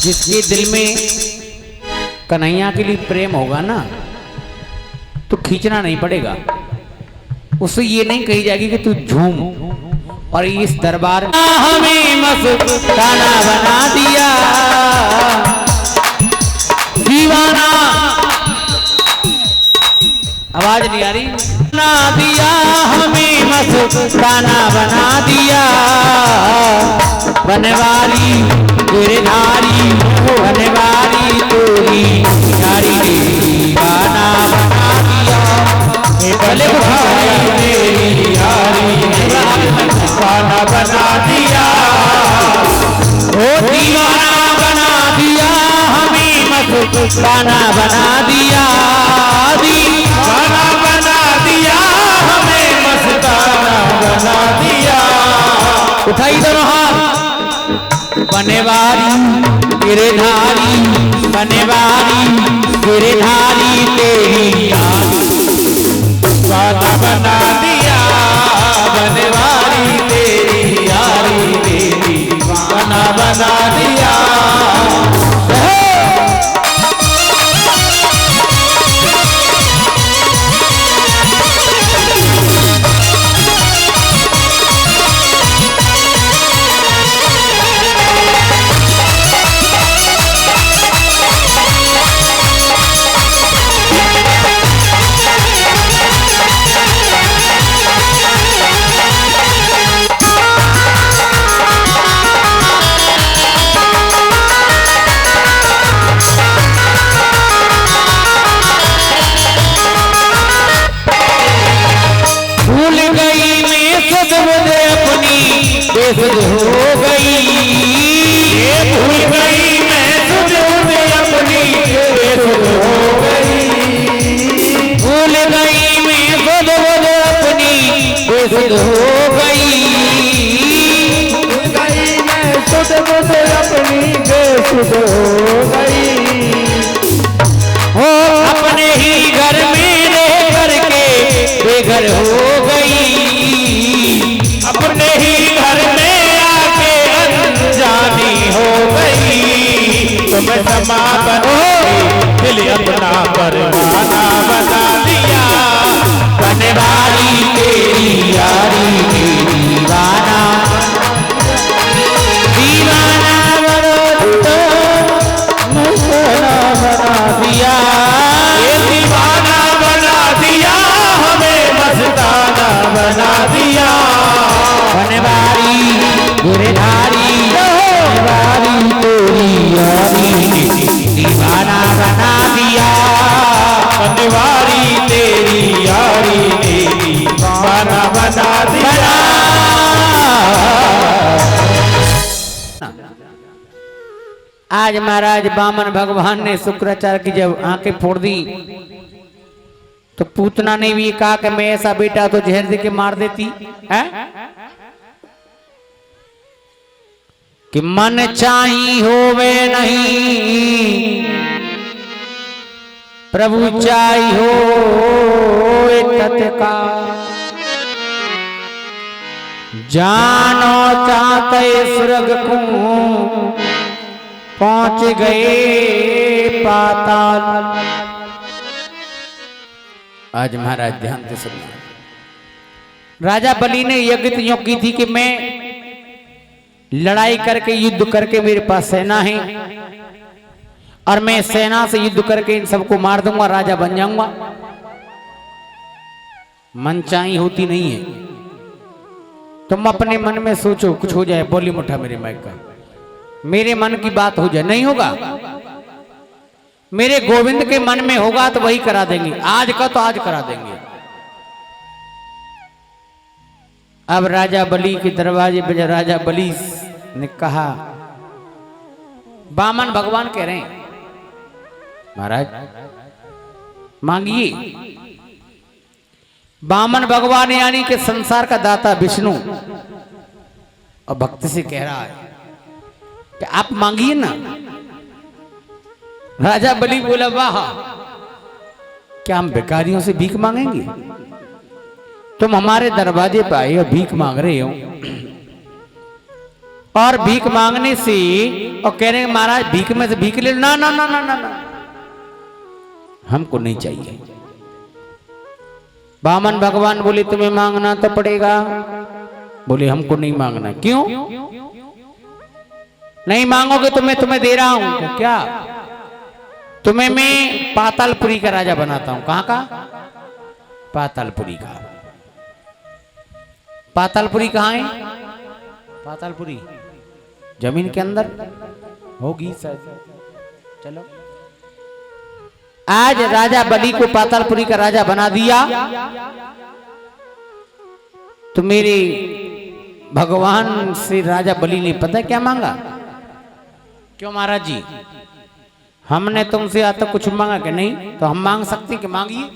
जिसके दिल में कन्हैया के लिए प्रेम होगा ना तो खींचना नहीं पड़ेगा, उससे ये नहीं कही जाएगी कि तू झूम, और इस दरबार में हमें मस्ताना बना दिया, दीवाना आवाज नहीं आ रही, बना दिया हमें मस्ताना बना दिया, बनवारी गिरधारी बनवारी तोरी यारी दीवाना बना दिया, भले बुखारी तेरी यारी दीवाना बना दिया, ओ दीवाना बना दिया हमें मस्ताना बना दिया, दीवाना बना दिया हमें मस्ताना बना दिया, उठाई दोनों हाथ, बनवारी गिरधारी बनवारी गिरधारी तेरी यारी दीवाना बना दिया, बनवारी तेरी यारी तेरी दीवाना बना दिया, बेसुध हो गई, ये भूल गई मैं सुध में अपनी बेसुध हो गई, भूल गई मैं सुध बुध अपनी बेसुध हो गई, भूल गई मैं सुध बुध अपनी बेसुध हो गई, हो अपने ही घर में रह करके बेघर हो गई, अपने ही घर में आके अनजानी हो गई, तुम समा बनो दिल अपना परवाना बना दिया, बनवारी तेरी यारी की दीवाना, दीवाना बनो तो मस्ताना बना दिया, ये दीवाना बना दिया हमें मस्ताना बना दिया, बनवारी गिरधारी बनवारी तेरी यारी दीवाना बना दिया, बनवारी तेरी यारी ने दीवाना बना दिया। आज महाराज वामन भगवान ने शुक्राचार्य की जब आंखें फोड़ दी तो पूतना ने भी कहा कि मैं ऐसा बेटा तो जहर दे के मार देती है कि मन चाही होवे नहीं प्रभु चाही हो तत्काल, जानो चाहते स्वर्ग को पहुंच गए पाताल। आज महाराज ध्यान से सुनिए। राजा बलि ने यज्ञ यूं की थी कि मैं लड़ाई करके युद्ध करके मेरे पास सेना है और मैं सेना से युद्ध करके इन सबको मार दूंगा, राजा बन जाऊंगा। मनचाही होती नहीं है। तुम अपने मन में सोचो कुछ हो जाए, बोली मुठा मेरे माइक का, मेरे मन की बात हो जाए, नहीं होगा। मेरे गोविंद के मन में होगा तो वही करा देंगे, आज का तो आज करा देंगे। अब राजा बलि के दरवाजे पे राजा बलि ने कहा, वामन भगवान कह रहे हैं महाराज मांगिए। वामन भगवान यानी कि संसार का दाता विष्णु और भक्त से कह रहा है कि आप मांगिए ना। राजा बलि बोला, वाह, क्या हम भिखारियों से भीख मांगेंगे? तुम हमारे दरवाजे पे आए और भीख मांग रहे हो, और भीख मांगने से और कह रहे हैं महाराज भीख में से भीख ले लो। ना ना ना ना ना, हमको नहीं चाहिए। वामन भगवान बोले तुम्हें मांगना तो पड़ेगा। बोले हमको नहीं मांगना। क्यों नहीं मांगोगे? तो मैं तुम्हें दे रहा हूं। क्या? तुम्हें मैं पातालपुरी का राजा बनाता हूं। कहां का? पातालपुरी का। पातालपुरी कहां है? पातालपुरी जमीन के अंदर होगी शायद। चलो, आज राजा बलि को पातालपुरी का राजा बना दिया तो मेरे भगवान से राजा बलि ने पता क्या मांगा? क्यों महाराज जी, हमने तुमसे आज तक कुछ मांगा कि नहीं? तो हम मांग सकते कि मांगिए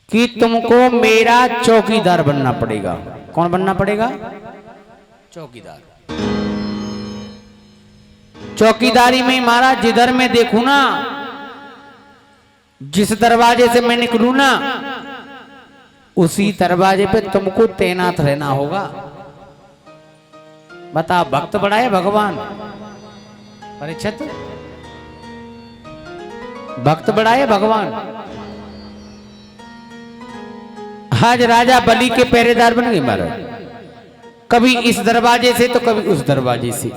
कि तुमको मेरा चौकीदार बनना पड़ेगा। कौन बनना पड़ेगा? चौकीदार। चौकीदारी में महाराज जिधर मैं देखूं ना, जिस दरवाजे से मैं निकलूं ना, उसी दरवाजे पे तुमको तैनात रहना होगा। बता, भक्त बढ़ाए भगवान परीक्षित, भक्त बढ़ाए भगवान। आज राजा बलि के पहरेदार बन गए महाराज, कभी इस दरवाजे से तो कभी उस दरवाजे से।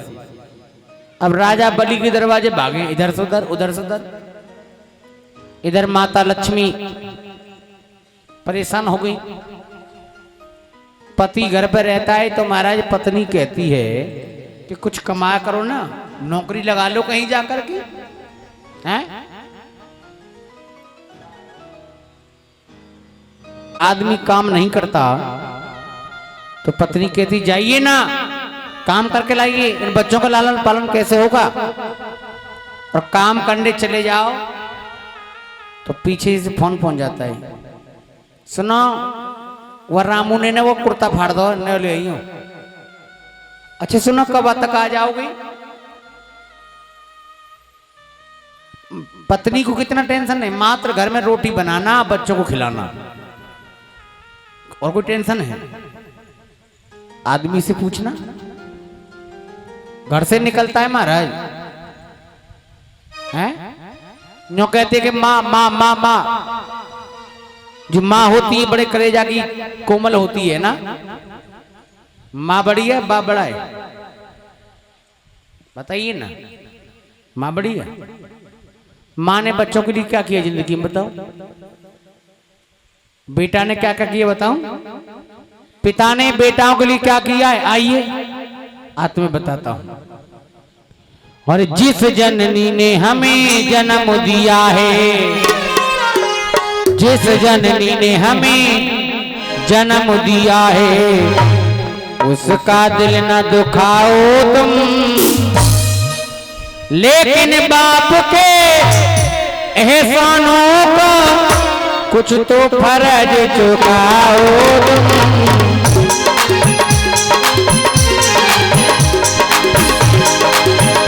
अब राजा बलि के दरवाजे भागे इधर से उधर, उधर से उधर। इधर माता लक्ष्मी परेशान हो गई। पति घर पर रहता है तो महाराज पत्नी कहती है कि कुछ कमाया करो ना, नौकरी लगा लो कहीं जाकर के, हैं? आदमी काम नहीं करता तो पत्नी कहती जाइए ना, काम करके लाइए, इन बच्चों का लालन पालन कैसे होगा। और काम करने चले जाओ तो पीछे से फोन पहुंच जाता है, सुनो वह रामू ने वो कुर्ता फाड़ दो, न ले आई हूं। अच्छा सुनो कब तक आ जाओगी। पत्नी को कितना टेंशन है, मात्र घर में रोटी बनाना, बच्चों को खिलाना, और कोई टेंशन है। आदमी से पूछना, घर से निकलता है महाराज हैं, यूं कहते कि माँ माँ माँ माँ, जो माँ होती है बड़े कलेजा की कोमल होती है ना, माँ बड़ी है बाप बड़ा है, बताइए ना, माँ बड़ी है। माँ ने बच्चों के लिए क्या किया जिंदगी में बताओ, बेटा ने क्या क्या किया बताऊं, पिता ने बेटाओं के लिए क्या किया है, आइए आज तुम्हें बताता हूं। और जिस जननी ने हमें जन्म दिया है, जिस जननी ने हमें जन्म दिया है, उसका दिल न दुखाओ तुम, लेकिन बाप के एहसानों का कुछ तो फर्ज चुकाओ तुम।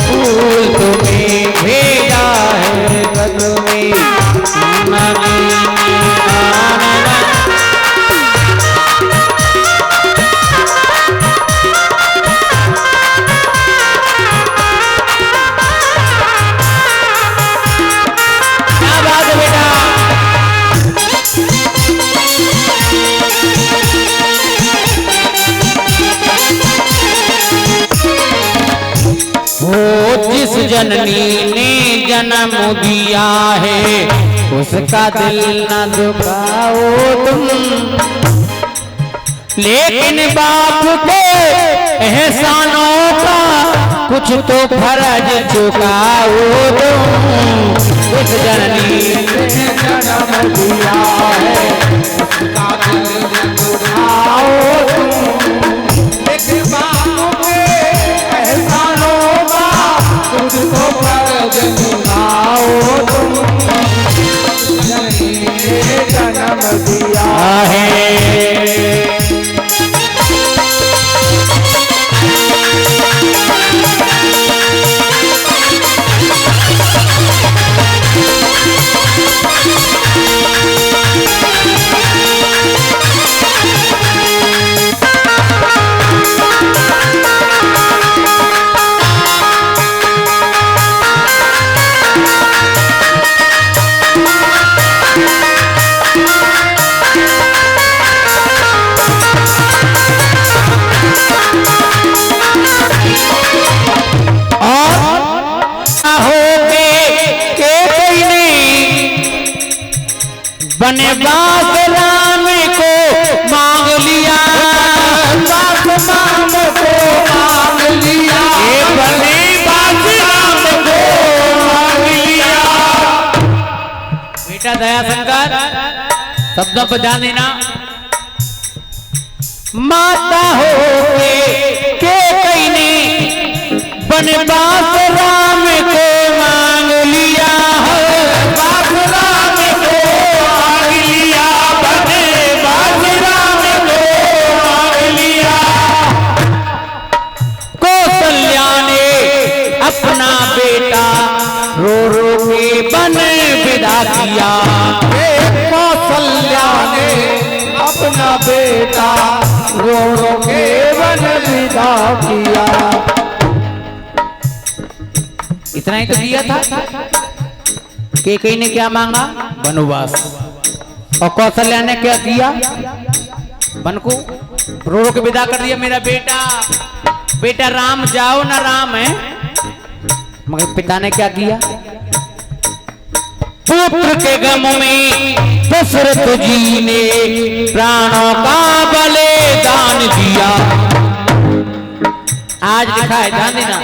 फूल तुम्हें भेजा है कदम में, जिस जननी ने जन्म दिया है, उसका दिल न दुखाओ तुम, लेकिन बाप के एहसानों का कुछ तो फर्ज चुकाओ तुम। जिस जननी ने जन्म दिया है, उसका दिल न दुखाओ तुम, लेकिन बाप के एहसानों कुछ तो फर्ज चुकाओ तुम। जननी ने जन्म दिया है, बनवास राम को मांग लिया, बनवास राम को मांग लिया, बनवास राम को मांग लिया। बेटा दया शंकर शब्दों पर ध्यान देना। माता हो के कहीं ने बनवास राम को मांग लिया, बाप राम को मांग लिया, बनवास राम को मांग लिया। कौशल्या ने अपना बेटा रो रो के वन विदा किया, कौशल्या ने अपना बेटा रो रो के वन विदा किया। इतना ही तो दिया था। केकई ने क्या मांगा? वनवास। और कौशल्या ने क्या किया? वन को रो रो के विदा कर दिया। मेरा बेटा बेटा राम जाओ ना राम है। मगर पिता ने क्या किया? पुत्र के गम में दशरथ जी ने प्राणों का बलिदान दिया। आज लिखा है, ध्यान देना।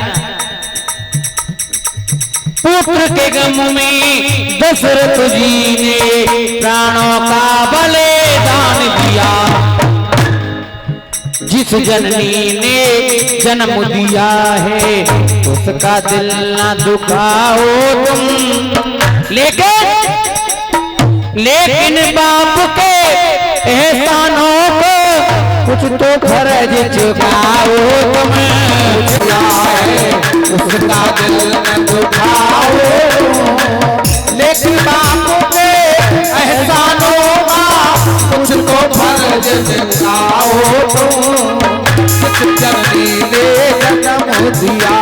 पुत्र के गम में दशरथ जी ने प्राणों का बलिदान दिया। जिस जननी ने जन्म दिया है उसका दिल ना दुखाओ तुम। लेकिन बाप के एहसानों को कुछ तो फर्ज चुकाओ तुम। उसका दिल न दुखाओ, लेकिन बाप के एहसानों का कुछ तो फर्ज चुकाओ तुम। जिस जननी ने जन्म दिया।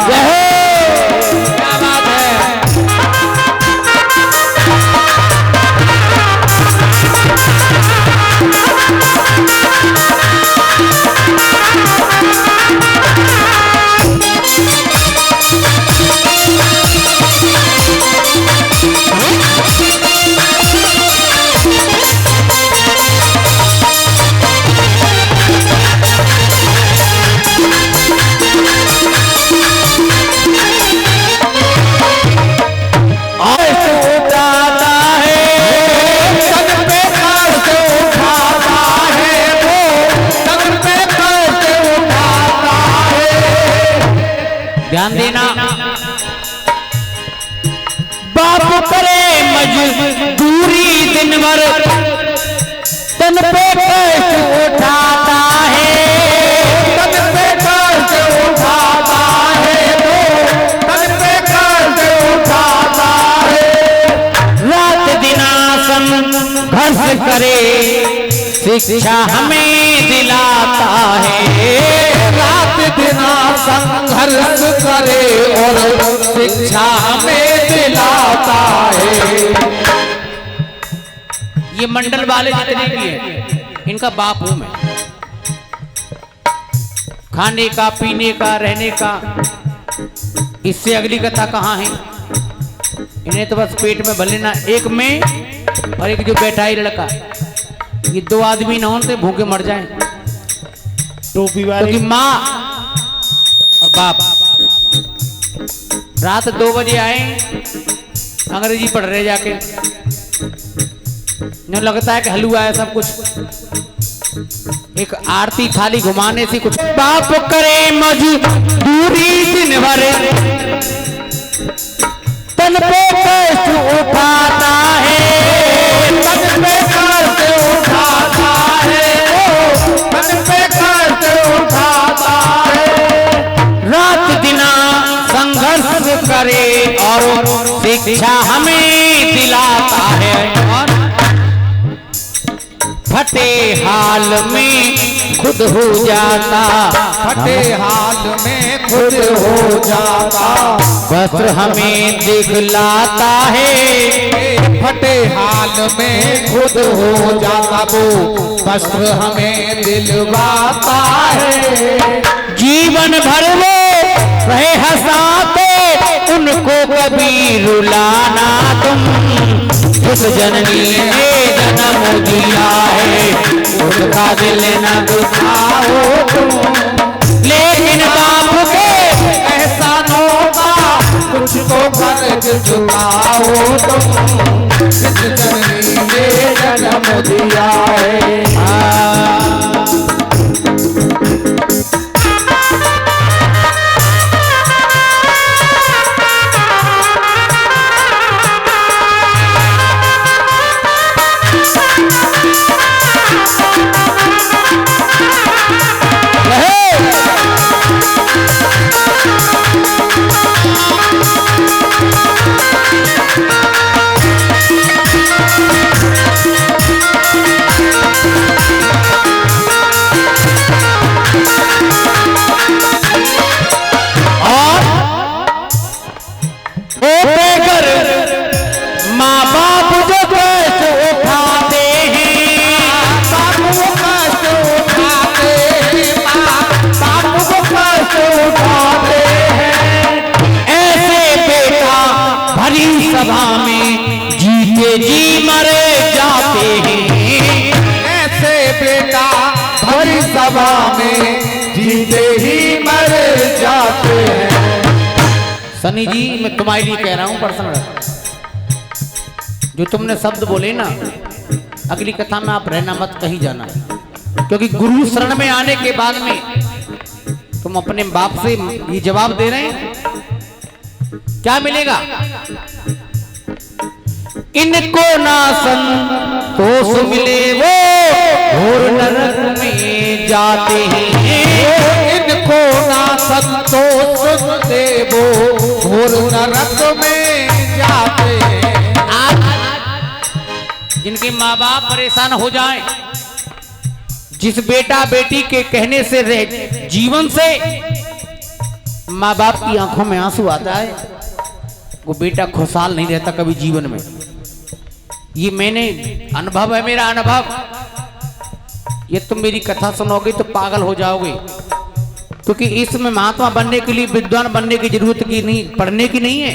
क्या बात है। ध्यान देना, बाप करे मजदूरी दिन भर तन पे कष्ट उठाता है। तन पे कष्ट उठाता है, तन पे कष्ट उठाता है। रात दिना संघर्ष करे शिक्षा हमें दिलाता है। रात दिना संघर्ष करे और शिक्षा हमें दिलाता है। ये मंडल वाले जितने भी हैं इनका बाप हूं मैं। खाने का, पीने का, रहने का, इससे अगली कथा कहाँ है। इन्हें तो बस पेट में भर लेना। एक में और एक जो बैठा है लड़का, ये दो आदमी न होते भूखे मर जाएं। टोपी वाले क्योंकि माँ और बाप रात 2 बजे आए, अंग्रेजी पढ़ रहे जाके, न लगता है कि हलवा है सब कुछ। एक आरती थाली घुमाने से कुछ। बाप करे मजदूरी दिन भर तन पे कष्ट उठाता है। तन पे कष्ट उठाता है, तन पे कष्ट उठाता है। रात दिना संघर्ष करे और शिक्षा हमें दिलाता है। और फटे हाल में खुद हो जाता, फटे हाल में खुद हो जाता। वस्त्र हमें दिखलाता है। फटे हाल में खुद हो जाता वो वस्त्र हमें दिलवाता है। जीवन भर वो रहे हंसाते उनको कभी रुलाना तुम। जिस जननी ने जन्म दिया है उसका दिल न दुखाओ तुम। लेकिन बाप के एहसानों का कुछ तो फर्ज चुकाओ तुम। जिस जननी ने जन्म दिया है। सभा में जीते जी मरे जाते हैं। ऐसे बेटा भरी सभा में जीते ही मर जाते हैं। सनी जी मैं तुम्हारे लिए कह रहा हूं पर्सनल, जो तुमने शब्द बोले ना, अगली कथा में आप रहना मत कहीं जाना, क्योंकि गुरु शरण में आने के बाद में तुम अपने बाप से ये जवाब दे रहे हैं, क्या मिलेगा? इनको ना संतोष मिले वो घोर नरक में जाते हैं। इनको ना संतोष दे वो घोर नरक में जाते हैं। जिनके माँ बाप परेशान हो जाएं, जिस बेटा बेटी के कहने से जीवन से माँ बाप की आंखों में आंसू आता है, वो बेटा खुशहाल नहीं रहता कभी जीवन में। ये मैंने अनुभव है, मेरा अनुभव। ये तुम मेरी कथा सुनोगे तो पागल हो जाओगे, क्योंकि इसमें महात्मा बनने के लिए, विद्वान बनने की जरूरत की नहीं, पढ़ने की नहीं है,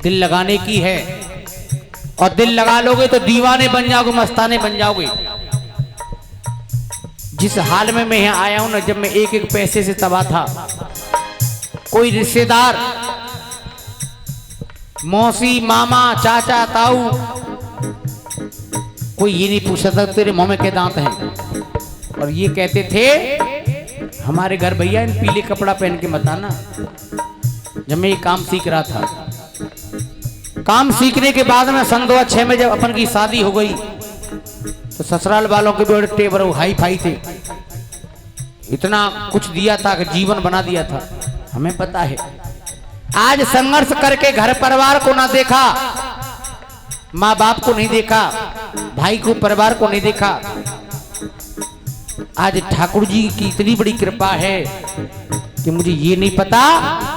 दिल लगाने की है। और दिल लगा लोगे तो दीवाने बन जाओगे, मस्ताने बन जाओगे। जिस हाल में मैं यहाँ आया हूं ना, जब मैं एक एक पैसे से तबाह था, कोई रिश्तेदार, मौसी, मामा, चाचा, ताऊ, कोई ये नहीं पूछता था तेरे मुंह में क्या दांत हैं। और ये कहते थे हमारे घर भैया इन पीले कपड़ा पहन के मत आना। जब मैं ये काम सीख रहा था, काम सीखने के बाद में सन 2006 में जब अपन की शादी हो गई, तो ससुराल वालों के बड़े टेबर हाई फाई थे, इतना कुछ दिया था कि जीवन बना दिया था, हमें पता है। आज संघर्ष करके घर परिवार को ना देखा, माँ बाप को नहीं देखा, भाई को, परिवार को नहीं देखा। आज ठाकुर जी की इतनी बड़ी कृपा है कि मुझे ये नहीं पता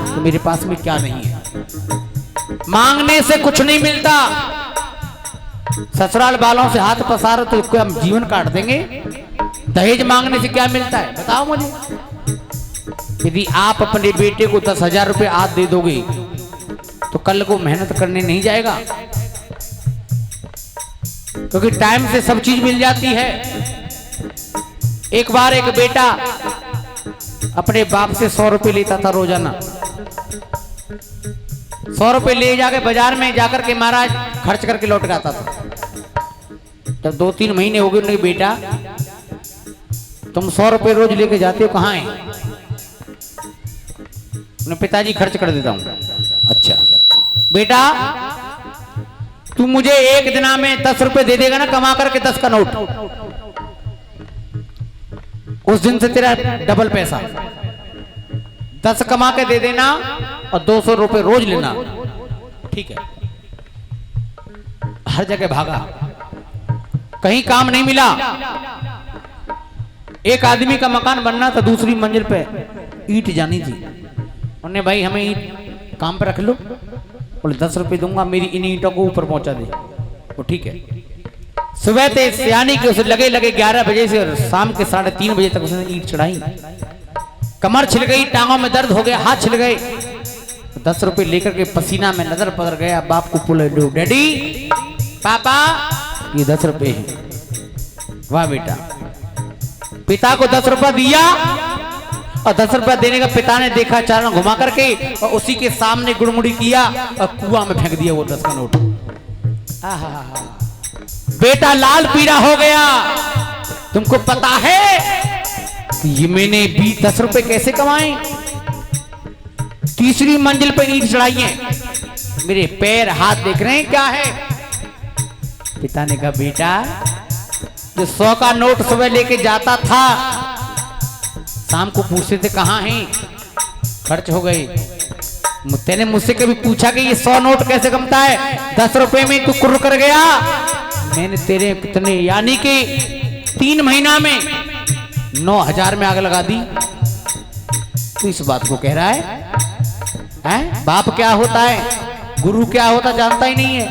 कि मेरे पास में क्या नहीं है। मांगने से कुछ नहीं मिलता। ससुराल वालों से हाथ पसारो तो क्या हम जीवन काट देंगे? दहेज मांगने से क्या मिलता है बताओ मुझे। यदि आप अपने बेटे को 10,000 रुपए आज दे दोगे तो कल को मेहनत करने नहीं जाएगा, क्योंकि टाइम से सब चीज मिल जाती है। एक बार एक बेटा अपने बाप से 100 रुपए लेता था रोजाना। 100 रुपए ले जाके बाजार में जाकर के महाराज खर्च करके लौट के आता था। जब 2-3 महीने हो गए, नहीं बेटा तुम 100 रुपए रोज लेके जाते हो, कहाँ है? अपने पिताजी खर्च कर देता हूं। अच्छा बेटा, तू मुझे एक दिन में 10 रुपए दे देगा ना, कमा करके 10 का नोट, उस दिन से तेरा डबल पैसा। 10 कमा के दे देना और 200 रुपए रोज लेना, ठीक है? हर जगह भागा, कहीं काम नहीं मिला। एक आदमी का मकान बनना था, दूसरी मंजिल पे ईंट जानी थी। उन्होंने भाई हमें ईंट काम पे रख लो, बोले 10 रुपए दूंगा, मेरी इन ईंटों को ऊपर पहुंचा दे। वो ठीक है। सुबह थे सियानी के उसे लगे 11 बजे से और शाम के 3:30 बजे तक उसने ईंट चढ़ाई। कमर छिल गई, टांगों में दर्द हो गया, हाथ छिल गए। 10 रुपए लेकर के पसीना में नजर पड़ गया। बाप को बोले, डैडी, पापा, ये 10 रुपए हैं। वाह बेटा। पिता को 10 रुपया दिया और 10 रुपया देने का पिता ने देखा, चारों घुमा करके और उसी के सामने गुड़मुड़ी किया और कुआं में फेंक दिया वो 10 का नोट। बेटा लाल पीला हो गया। तुमको पता है ये मैंने 10 रुपए कैसे कमाए? तीसरी मंजिल पर ईंट चढ़ाई है, मेरे पैर हाथ देख रहे हैं क्या है? पिता ने कहा, बेटा जो 100 का नोट सुबह लेके जाता था, शाम को पूछते थे कहाँ हैं, खर्च हो गए। तेने मुझसे कभी पूछा कि ये 100 नोट कैसे कमता है? 10 रुपए में तू कुर्र कर गया। मैंने तेरे कितने, यानी कि 3 महीना में 9,000 में आग लगा दी। तू इस बात को कह रहा है? बाप क्या होता है, गुरु क्या होता जानता ही नहीं है।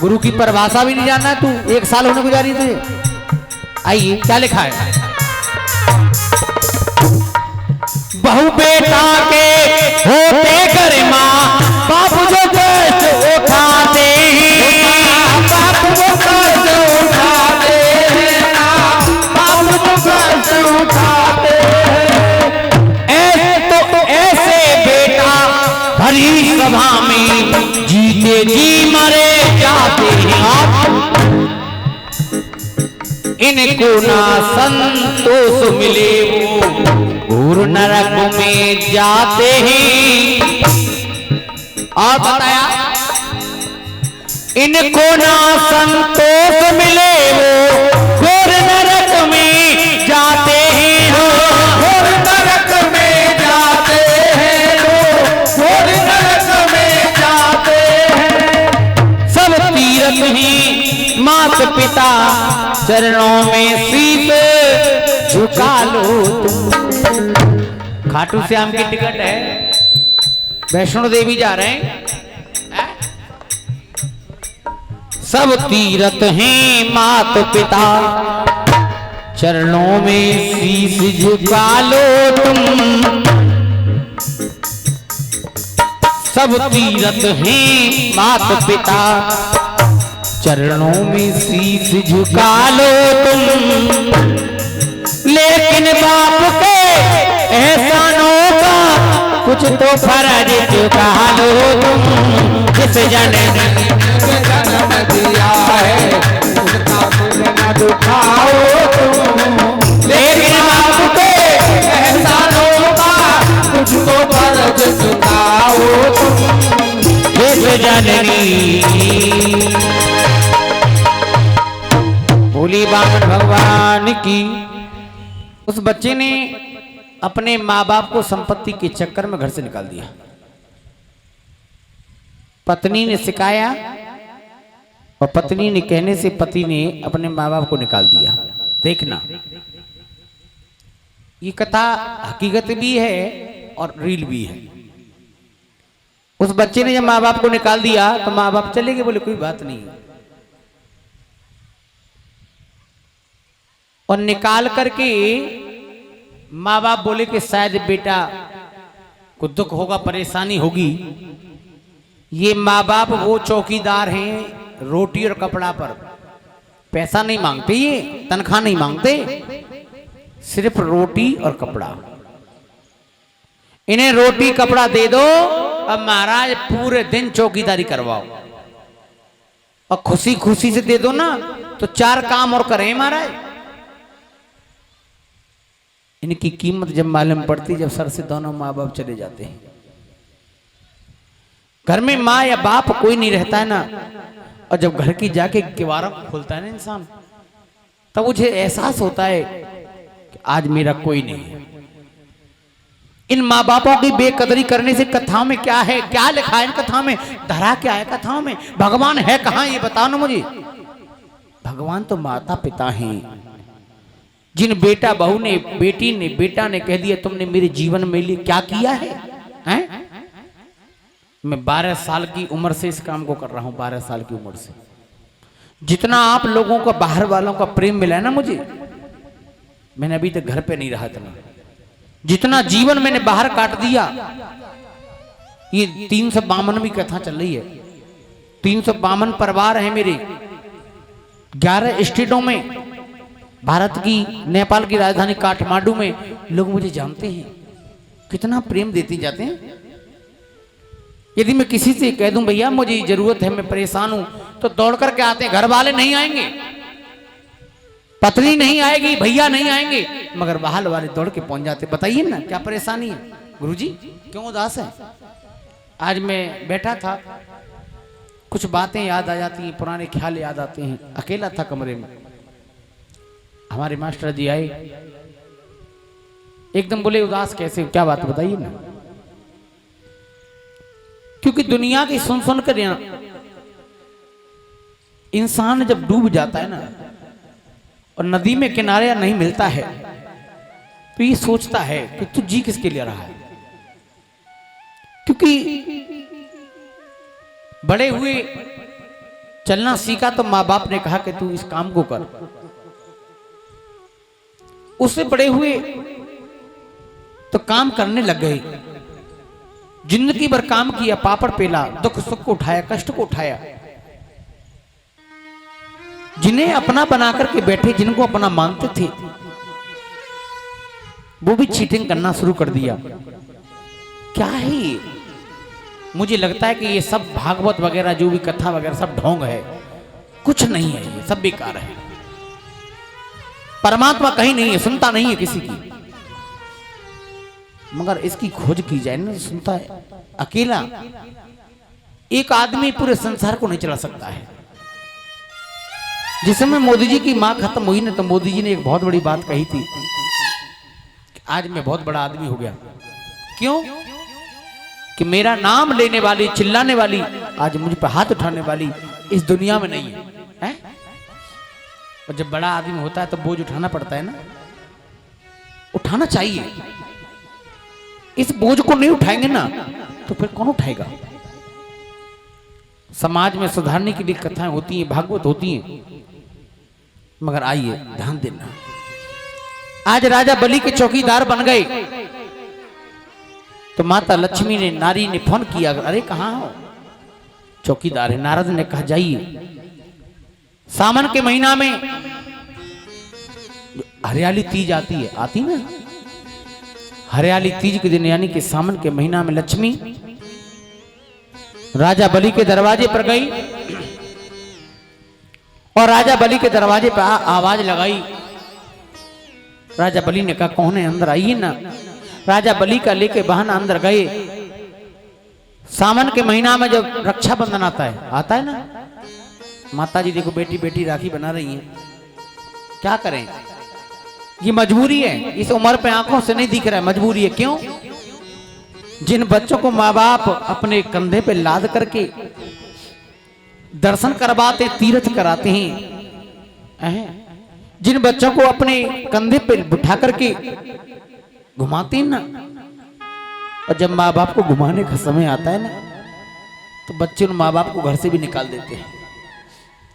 गुरु की परिभाषा भी नहीं जानना तू। 1 साल होने को जा रही तुझे। आइए क्या लिखा है। बहु बेटा के होते करे माँ, बाप जो कष्ट उठाते हैं, बाप जो कष्ट उठाते हैं, बाप जो कष्ट उठाते हैं। ऐसे बेटा भरी सभा में जीते जी मरे जाते हैं। इनको ना संतोष मिले वो दूर नरक में जाते हैं। और बताया इनको ना संतोष मिले वो घोर नरक में जाते हैं। घोर नरक में जाते हैं लोग, घोर नरक में जाते हैं। सब तीरथ ही मात पिता चरणों में शीश झुका लो तुम। खाटू श्याम की टिकट है, वैष्णो देवी जा रहे हैं। सब तीरथ हैं मात पिता चरणों में शीश झुका लो तुम। सब तीरथ हैं मात पिता चरणों में शीश झुका लो तुम। लेकिन बाप के एहसानों का कुछ तो फर्ज चुका लो तुम। जिस जननी जन्म दिया है उसका कुल न दुखाओ तुम। लेकिन बाप के एहसानों का कुछ तो फर्ज चुकाओ तुम। जिस जननी भोली बामन भगवान की। उस बच्चे ने अपने माँ बाप को संपत्ति के चक्कर में घर से निकाल दिया। पत्नी ने सिखाया और पत्नी ने कहने से पति ने अपने माँ बाप को निकाल दिया। देखना, ये कथा हकीकत भी है और रील भी है। उस बच्चे ने जब माँ बाप को निकाल दिया तो माँ बाप चले गए, बोले कोई बात नहीं। और निकाल करके माँ बाप बोले कि शायद बेटा को दुख होगा, परेशानी होगी। ये माँ बाप वो चौकीदार हैं रोटी और कपड़ा पर, पैसा नहीं मांगते, ये तनख्वाह नहीं मांगते, सिर्फ रोटी और कपड़ा। इन्हें रोटी कपड़ा दे दो, अब महाराज पूरे दिन चौकीदारी करवाओ। और खुशी खुशी से दे दो ना तो 4 काम और करें महाराज। इनकी कीमत जब मालूम पड़ती, जब सर से दोनों माँ बाप चले जाते हैं। घर में माँ या बाप कोई नहीं रहता है ना, और जब घर की जाके किवाड़ा खोलता है ना इंसान, तब मुझे एहसास होता है कि आज मेरा कोई नहीं है। इन माँ बापों की बेकदरी करने से कथाओं में क्या है, क्या लिखा है इन कथाओं में, धरा क्या है कथाओं में, भगवान है कहाँ ये बताओ ना मुझे। भगवान तो माता पिता हैं। जिन बेटा बहू ने, बेटी ने, बेटा ने कह दिया तुमने मेरे जीवन में लिए क्या किया है, हैं? मैं 12 साल की उम्र से इस काम को कर रहा हूं, 12 साल की उम्र से। जितना आप लोगों का, बाहर वालों का प्रेम मिला है ना मुझे, मैंने अभी तक घर पे नहीं रहा इतना। जितना जीवन मैंने बाहर काट दिया। ये 352वीं कथा चल रही है। 352 परिवार है मेरे 11 स्टेटों में। भारत की, नेपाल की राजधानी काठमांडू में लोग मुझे जानते हैं, कितना प्रेम देते जाते हैं। यदि मैं किसी से कह दूं भैया मुझे जरूरत है, मैं परेशान हूं, तो दौड़ करके आते हैं। घर वाले नहीं आएंगे, पत्नी नहीं आएगी, भैया नहीं आएंगे, मगर बाहर वाले दौड़ के पहुंच जाते। बताइए ना क्या परेशानी है। गुरुजी क्यों उदास है? आज मैं बैठा था, कुछ बातें याद आ जाती हैं, पुराने ख्याल याद आते हैं। अकेला था कमरे में, हमारे मास्टर जी आए, एकदम बोले उदास कैसे, क्या बात बताइए ना। क्योंकि दुनिया की सुन सुन कर इंसान जब डूब जाता है ना और नदी में किनारे नहीं मिलता है, तो ये सोचता है कि तू जी किसके लिए रहा है। क्योंकि बड़े हुए चलना सीखा तो माँ बाप ने कहा कि तू इस काम को कर। उससे बड़े हुए तो काम करने लग गए, जिंदगी भर काम किया, पापड़ पेला, दुख सुख को उठाया, कष्ट को उठाया। जिन्हें अपना बना करके बैठे, जिनको अपना मानते थे, वो भी चीटिंग करना शुरू कर दिया। क्या है ये? मुझे लगता है कि ये सब भागवत वगैरह जो भी कथा वगैरह सब ढोंग है, कुछ नहीं है, ये सब बेकार है। परमात्मा कहीं नहीं है, सुनता नहीं है किसी की। मगर इसकी खोज की जाए ना, सुनता है अकेला एक आदमी पूरे संसार को नहीं चला सकता है। जिस समय मोदी जी की मां खत्म हुई ना, तो मोदी जी ने एक बहुत बड़ी बात कही थी कि आज मैं बहुत बड़ा आदमी हो गया। क्यों? कि मेरा नाम लेने वाली, चिल्लाने वाली, आज मुझ पर हाथ उठाने वाली इस दुनिया में नहीं है? और जब बड़ा आदमी होता है तो बोझ उठाना पड़ता है ना, उठाना चाहिए। इस बोझ को नहीं उठाएंगे ना तो फिर कौन उठाएगा? समाज में सुधारने के लिए कथाएं होती हैं, भागवत होती हैं, मगर आइए ध्यान देना, आज राजा बलि के चौकीदार बन गए तो माता लक्ष्मी ने, नारी ने फोन किया, अरे कहाँ हो? चौकीदार है। नारद ने कहा जाइए, सावन के महीना में हरियाली तीज आती है, आती ना, हरियाली तीज के दिन यानी कि सावन के महीना में लक्ष्मी राजा बलि के दरवाजे पर गई और राजा बलि के दरवाजे पर आवाज लगाई। राजा बलि ने कहा कौन है? अंदर आइए ना। राजा बलि का लेके बहाना अंदर गए। सावन के महीना में जब रक्षाबंधन आता है ना, माता जी देखो बेटी बेटी राखी बना रही हैं, क्या करें, ये मजबूरी है। इस उम्र पे आंखों से नहीं दिख रहा है, मजबूरी है। क्यों? जिन बच्चों को माँ बाप अपने कंधे पे लाद करके दर्शन करवाते, तीर्थ कराते हैं, जिन बच्चों को अपने कंधे पे बिठा करके घुमाते हैं ना, और जब माँ बाप को घुमाने का समय आता है ना, तो बच्चे उन माँ बाप को घर से भी निकाल देते हैं।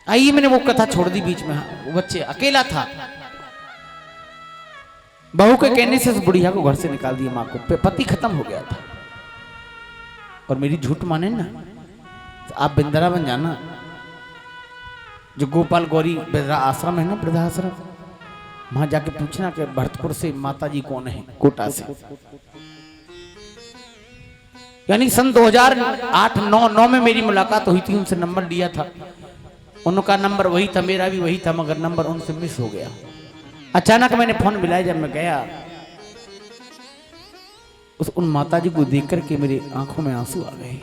आइए, मैंने वो कथा छोड़ दी बीच में। वो बच्चे अकेला था, बहू के कहने से उस बुढ़िया को घर से निकाल दिया। माँ को पति खत्म हो गया था, और मेरी झूठ माने ना तो आप वृंदावन जाना, जो गोपाल गौरी वृद्धा आश्रम है ना, वृद्धा आश्रम, वहां जाके पूछना कि भरतपुर से माता जी कौन है, कोटा से। यानी सन 2008-9 में मेरी मुलाकात हुई थी, उनसे नंबर लिया था। उनका नंबर वही था, मेरा भी वही था, मगर नंबर उनसे मिस हो गया। अचानक मैंने फोन मिलाया, जब मैं गया उन माता जी को देख करके मेरी आंखों में आंसू आ गए।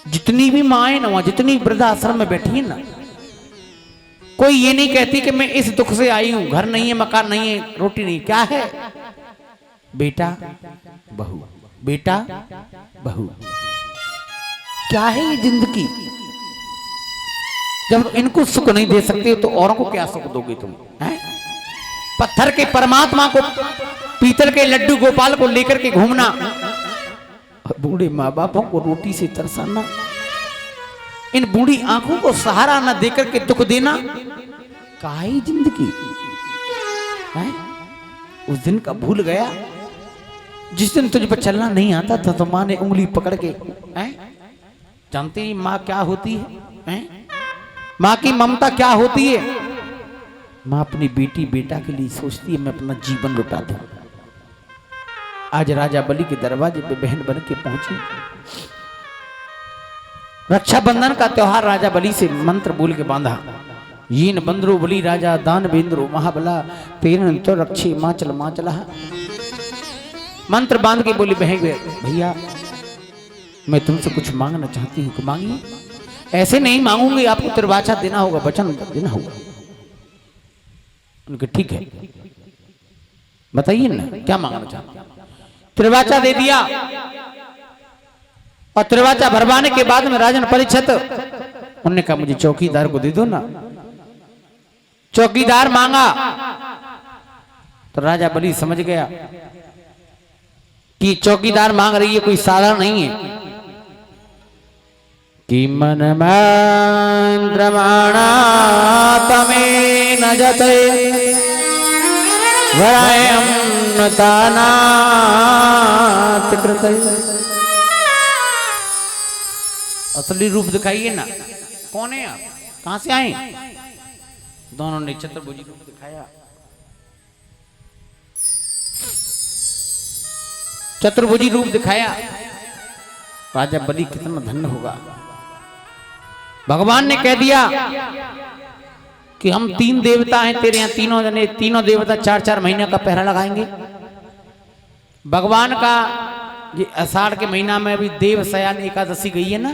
जितनी भी माएं ना, जितनी वृद्धाश्रम में बैठी है ना, कोई ये नहीं कहती कि मैं इस दुख से आई हूं, घर नहीं है, मकान नहीं है, रोटी नहीं। क्या है? बेटा बहू, बेटा बहू। क्या है ये जिंदगी? जब इनको सुख नहीं दे सकते तो औरों को क्या सुख दोगे तुम? हैं? पत्थर के परमात्मा को, पीतल के लड्डू गोपाल को लेकर के घूमना, और बूढ़े माँ बापों को रोटी से तरसाना, इन बूढ़ी आंखों को सहारा न देकर के दुख देना, काहे जिंदगी? हैं? उस दिन का भूल गया जिस दिन तुझ पर चलना नहीं आता था, तो माँ ने उंगली पकड़ के, हैं? जानते हैं माँ क्या होती है? हैं? माँ की ममता क्या होती है? माँ अपनी बेटी बेटा के लिए सोचती है मैं अपना जीवन लुटा दूं। आज राजा बलि के दरवाजे पे बहन बन के पहुंची। रक्षाबंधन का त्योहार राजा बलि से मंत्र बोल के बांधा। यीन बंदरो बलि राजा दान बेंद्रो महाबला, तेरन तो रक्षी माचल माचला। मंत्र बांध के बोली बहन भैया मैं तुमसे कुछ मांगना चाहती हूँ, मांगिए। ऐसे नहीं मांगूंगी, आपको त्रिवाचा देना होगा, वचन देना होगा। उनके ठीक है, बताइए ना क्या मांगना चाहते हैं। त्रिवाचा दे दिया, और त्रिवाचा भरवाने के बाद में राजन परीक्षित उन्होंने कहा मुझे चौकीदार को दे दो ना। चौकीदार मांगा तो राजा बलि समझ गया कि चौकीदार मांग रही है, कोई साधारण नहीं है। कि मन मंद्रमाणा तमे न जते वरायम तानात कृते। असली रूप दिखाइए ना, कौन है आप, कहां से आए? दोनों ने चतुर्भुजी रूप दिखाया। चतुर्भुजी रूप दिखाया। राजा बलि कितना धन्य होगा। भगवान ने कह दिया कि हम 3 देवता हैं तेरे यहाँ, तीनों जने, तीनों देवता 4-4 महीने का पहरा लगाएंगे। भगवान का ये आषाढ़ के महीना में अभी देवशयानी एकादशी गई है ना,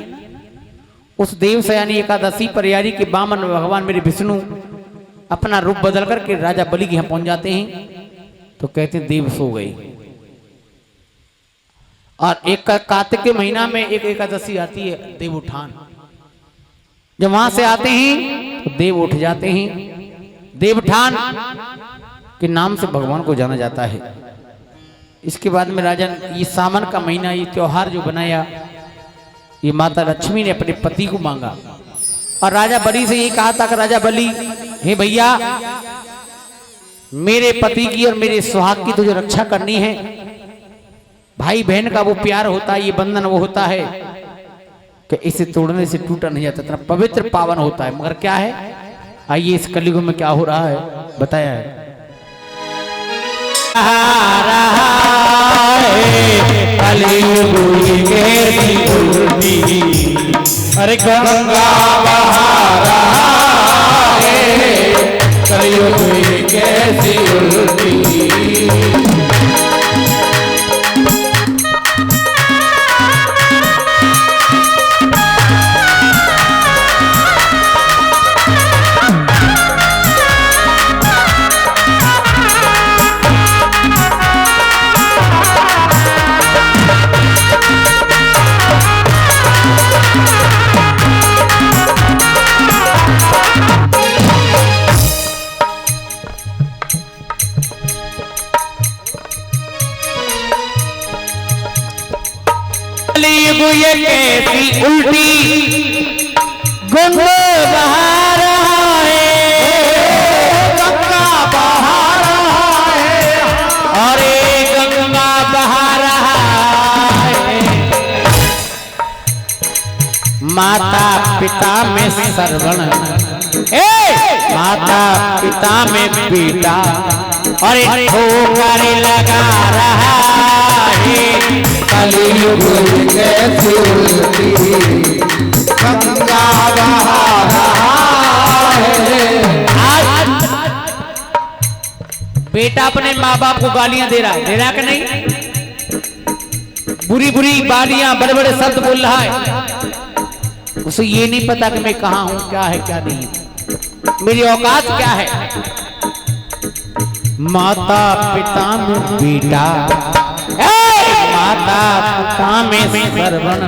उस देवशयानी एकादशी पर यारी के बामन भगवान मेरे विष्णु अपना रूप बदल करके राजा बलि के यहाँ पहुंच जाते हैं। तो कहते हैं देव सो गई। और एक कार्तिक के महीना में एक एकादशी आती है देवउठान। जब वहां से आते हैं तो देव उठ जाते हैं। देवउठान के नाम से भगवान को जाना जाता है। इसके बाद में राजन ये सावन का महीना, ये त्योहार जो बनाया, ये माता लक्ष्मी ने अपने पति को मांगा और राजा बलि से ये कहा था कि राजा बलि, हे भैया, मेरे पति की और मेरे सुहाग की तुझे रक्षा करनी है। भाई बहन का वो प्यार होता है, ये बंधन वो होता है कि इसे तोड़ने से टूटा नहीं जाता, इतना पवित्र पावन होता है। मगर क्या है, आइए इस कलयुग में क्या हो रहा है बताया है। कलयुग कैसी उल्टी, अरे गंगा बहा रहा है, कलयुग कैसी उल्टी। ये कैसी उल्टी गुंग बहा रहा है, गंगा बहा रहा है, अरे गंगा बहा रहा है। माता पिता में सरवण, माता पिता में बेटा, अरे ठोकर लगा रहा है, कलयुग कैसी उल्टी, गंगा बहा रहा है। आज बेटा अपने माँ बाप को गालियां दे रहा है कि नहीं? बुरी बुरी गालियां, बड़े बड़े शब्द बोल रहा है। उसे ये नहीं पता कि मैं कहाँ हूं, क्या है क्या नहीं, मेरी औकात क्या है। माता पिता में बेटा, माता पिता में सरवण,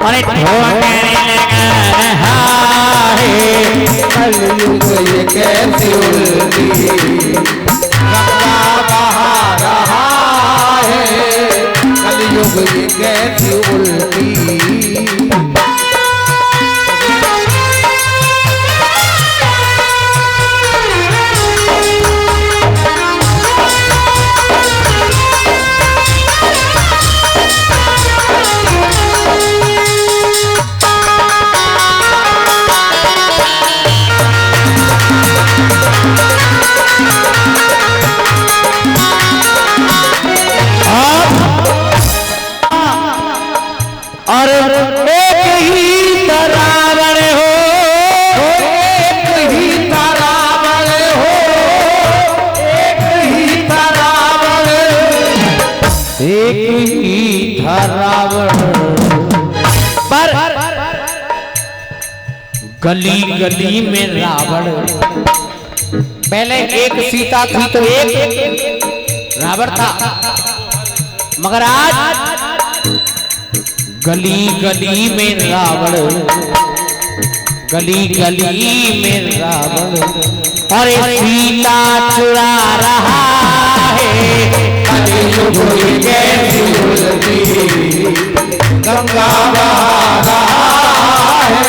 अरे ठोकर लगा रहा है, कलयुग ये कैसी उल्टी, गंगा बहा रहा है, कलयुग ये कैसी उल्टी। गली गली में रावण, पहले एक सीता थी तो एक रावण था, मगर आज गली गली में रावण, गली गली में रावण, और सीता चुरा रहा है, कलयुग कैसी उल्टी, गंगा बहा रहा है,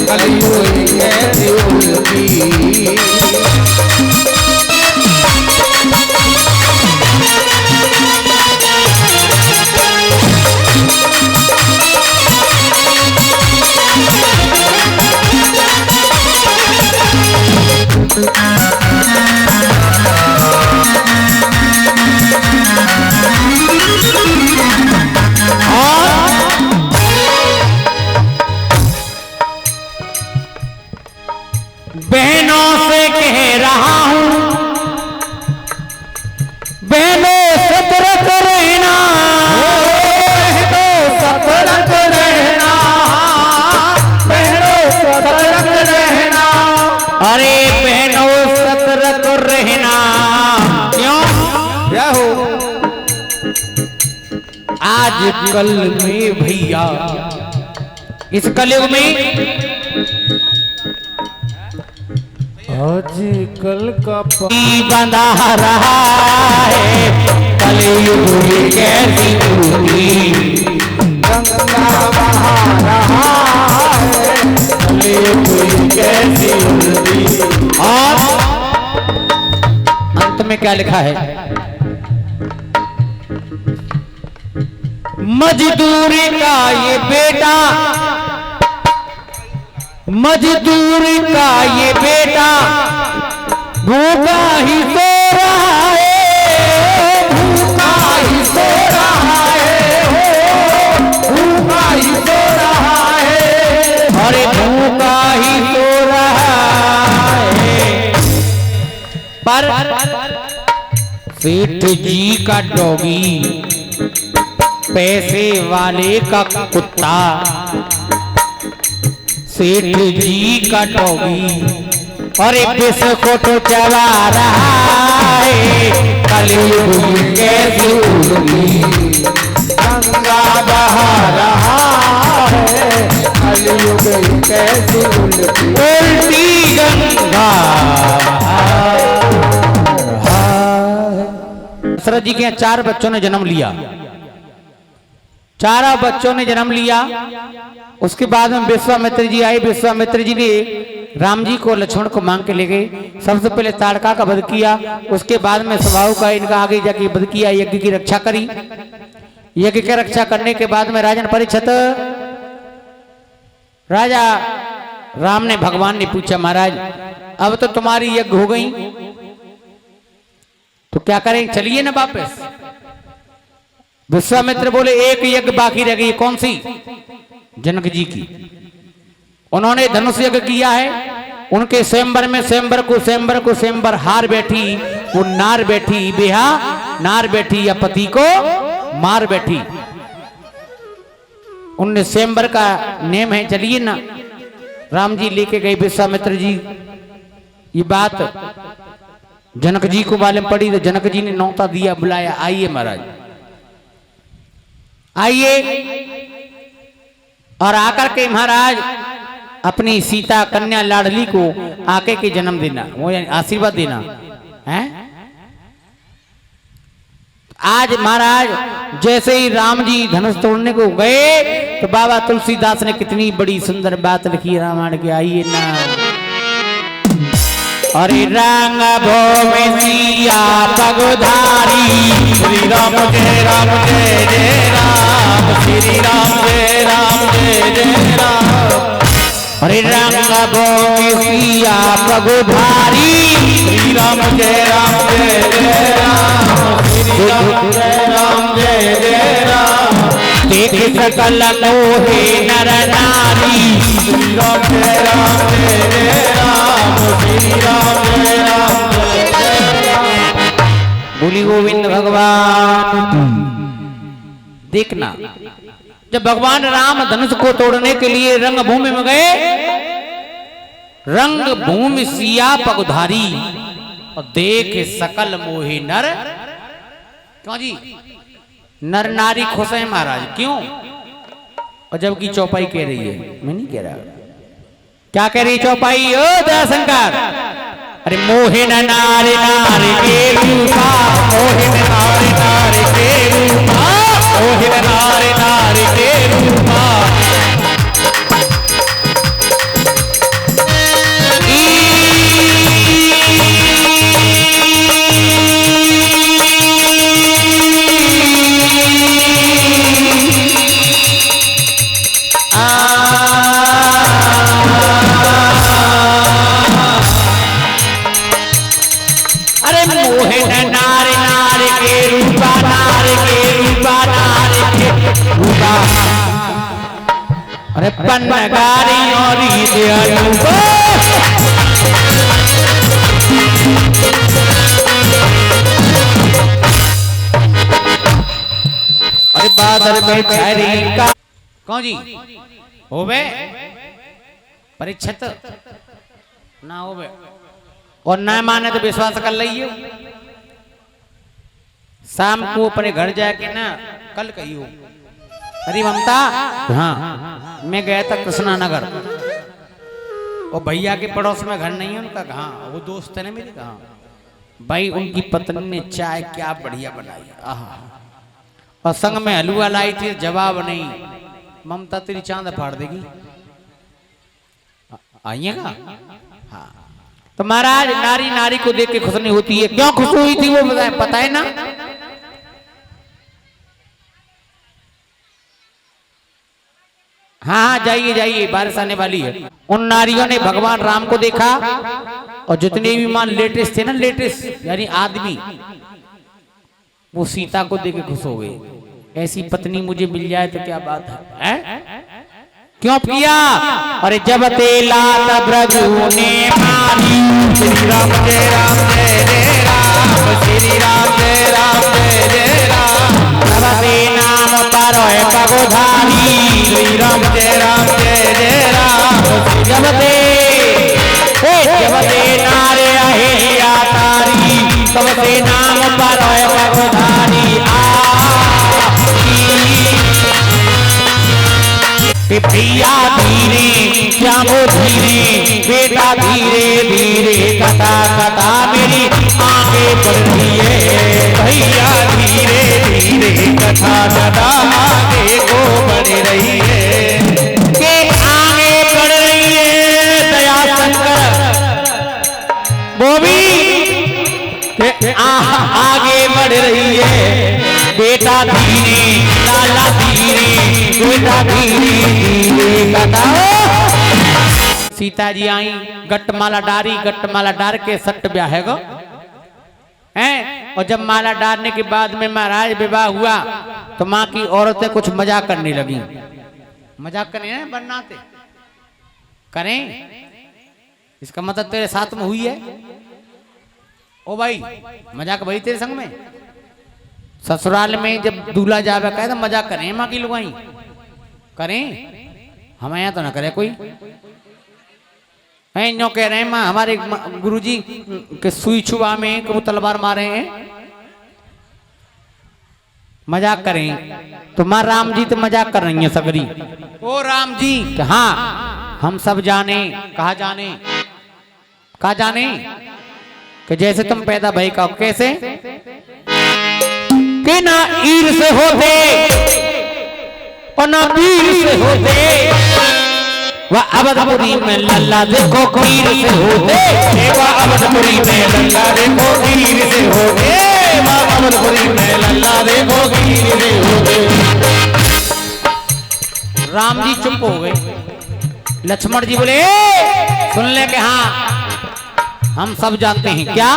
कलयुग कैसी उल्टी। तो रहना। क्यों? क्या हो? आज कल में भैया, इस कलयुग में आज कल का बंधा रहा है, कलयुग में कैसी दूरी गंगा बहा रहा है, कलयुग में कैसी उल्टी। और अंत में क्या लिखा है? मजदूरी का ये बेटा, मजदूरी का ये बेटा भूखा ही सो रहा है, भूखा ही सो रहा है, हो भूखा ही सो रहा है, अरे भूखा ही सो रहा है। पर सेठ जी का डॉगी, पैसे वाले का कुत्ता, सेठ जी का डॉगी और एक बिस्कुट चला रहा है, कलयुग में कैसी उल्टी गंगा बहा रहा है, कलयुग में कैसी उल्टी। उल्टी गंगा। दशरथ जी के यहाँ 4 बच्चों ने जन्म लिया, 4 बच्चों ने जन्म लिया। उसके बाद में विश्वामित्र जी आए। विश्वामित्र जी ने राम जी को लक्ष्मण को मांग के ले गए। सबसे पहले ताड़का का वध किया, उसके बाद में स्वभाव का इनका आगे जाके वध किया, यज्ञ की रक्षा करी। यज्ञ की रक्षा करने के बाद में राजन परीक्षित, राजा राम ने, भगवान ने पूछा, महाराज अब तो तुम्हारी यज्ञ हो गई, तो क्या करें, चलिए ना वापस। विश्वामित्र बोले एक यज्ञ बाकी रह गई। कौन सी? जनक जी की। उन्होंने धनुष यज्ञ किया है। उनके स्वयंवर में स्वयंवर हार बैठी, वो नार बैठी, बेहा नार बैठी, या पति को मार बैठी। उनने स्वयंवर का नेम है, चलिए ना। राम जी लेके गए विश्वामित्र जी। ये बात जनक जी को मालूम पड़ी, तो जनक जी ने न्योता दिया, बुलाया, आइए महाराज आइए। और आकर के महाराज अपनी सीता कन्या लाडली को आके के जन्म देना, वो यानी आशीर्वाद देना है। आज महाराज जैसे ही राम जी धनुष तोड़ने को गए, तो बाबा तुलसीदास ने कितनी बड़ी सुंदर बात लिखी रामायण के, आइए ना। अरे रंग भूमि सिया पगधारी, श्री राम जय जय राम, श्री राम जय जय राम। अरे रंग भूमि सिया पगधारी, श्री राम जय जय राम, श्री राम जय राम। देख सकल मोहे नर नारी, श्री राम जय राम, श्री राम जय राम। बोली गोविंद भगवान। देखना, जब भगवान राम धनुष को तोड़ने के लिए रंग भूमि में गए, रंग भूमि सिया पगधारी, और देख सकल मोहे नर। क्यों जी? नर नारी खुश है महाराज। क्यों? और जबकि चौपाई कह रही है, मैं नहीं कह रहा, क्या कह रही चौपाई? ओ दयाशंकर, अरे मोहिन नारी नारी के रूपा, मोहिन नारी नारी के रूपा, मोहिन नारी नारी के रूपा। अरे मोहिन नारी नारी के रूपा, नारी के रूपा, नारी के रूपा। अरे पन्नगारी और अनुपा, अरे बादल में ठहरी का। कौन जी? होवे परीक्षित ना होवे, और ना माने तो विश्वास कर लियो। शाम को अपने घर जाके ना कल कहियो, अरे ममता हाँ मैं गया था कृष्णा नगर और भैया के पड़ोस में घर नहीं है उनका, हाँ वो दोस्त है ना मेरे, कहा भाई उनकी पत्नी ने चाय क्या बढ़िया बनाई, आहा, और संग में हलवा लाई थी, जवाब नहीं, ममता तेरी चांद फाड़ देगी। आइएगा हाँ। तो महाराज नारी नारी को देख के खुश नहीं होती है, क्यों खुश हुई थी वो बताए, पता है ना? हाँ हाँ जाइए जाइए, बारिश आने वाली है। उन नारियों ने भगवान राम को देखा और जितने भी मान लेटेस्ट थे ना, लेटेस्ट यानी आदमी, वो सीता को देख के खुश हो गए। ऐसी पत्नी मुझे मिल जाए तो क्या बात है? क्यों किया? अरे जब तेला तब रघु ने मारी, श्री राम जय राम जय जय राम, श्री राम जय राम जय जय राम, तब ते नाम पर पगोधारी, श्री राम जय जय राम, जब ते नारे अहिल्या तारी, तब ते नाम पर पगोधारी भैया धीरे श्यामो धीरे, बेटा धीरे धीरे, कथा कथा मेरी आगे बढ़ रही है, भैया धीरे धीरे, कथा कथा आगे को बढ़ रही है, के आगे बढ़ रही है दया शंकर बोबी, आगे बढ़ रही है, बेटा धीरे लाला धीरे, बेटा धीरे धीरे कथा। सीता जी आई, गटमाला डारी, गटमाला डार के सट ब्याह है गो हैं। और जब माला डालने के बाद में महाराज विवाह हुआ तो माँ की औरतें कुछ मजाक करने लगी। मजाक करने हैं बनाते करें, इसका मतलब तेरे साथ में हुई है। ओ भाई मजाक भाई तेरे संग में, ससुराल में जब दूल्हा जावे कहे तो मजाक करें माँ की लुगाई, करें हमारे यहाँ तो ना करे कोई। है नो कह रहे हैं माँ हमारे गुरुजी के सुई छुआ में वो तलवार मारे हैं, मजाक करें तो माँ राम जी तो मजाक कर रही है सगरी। ओ राम जी हाँ हम सब जाने, कहा जाने, कहा जाने कि जैसे तुम पैदा भाई का कैसे कि ना ईर से होते और ना वीर से होते, वह अवधपुरी में लल्ला देखो वीर से होते, वह अवधपुरी में लल्ला देखो वीर से होते, वह अवधपुरी में लल्ला देखो वीर से होते। राम जी चुप हो गए, लक्ष्मण जी बोले सुन ले के हाँ हम सब जानते हैं क्या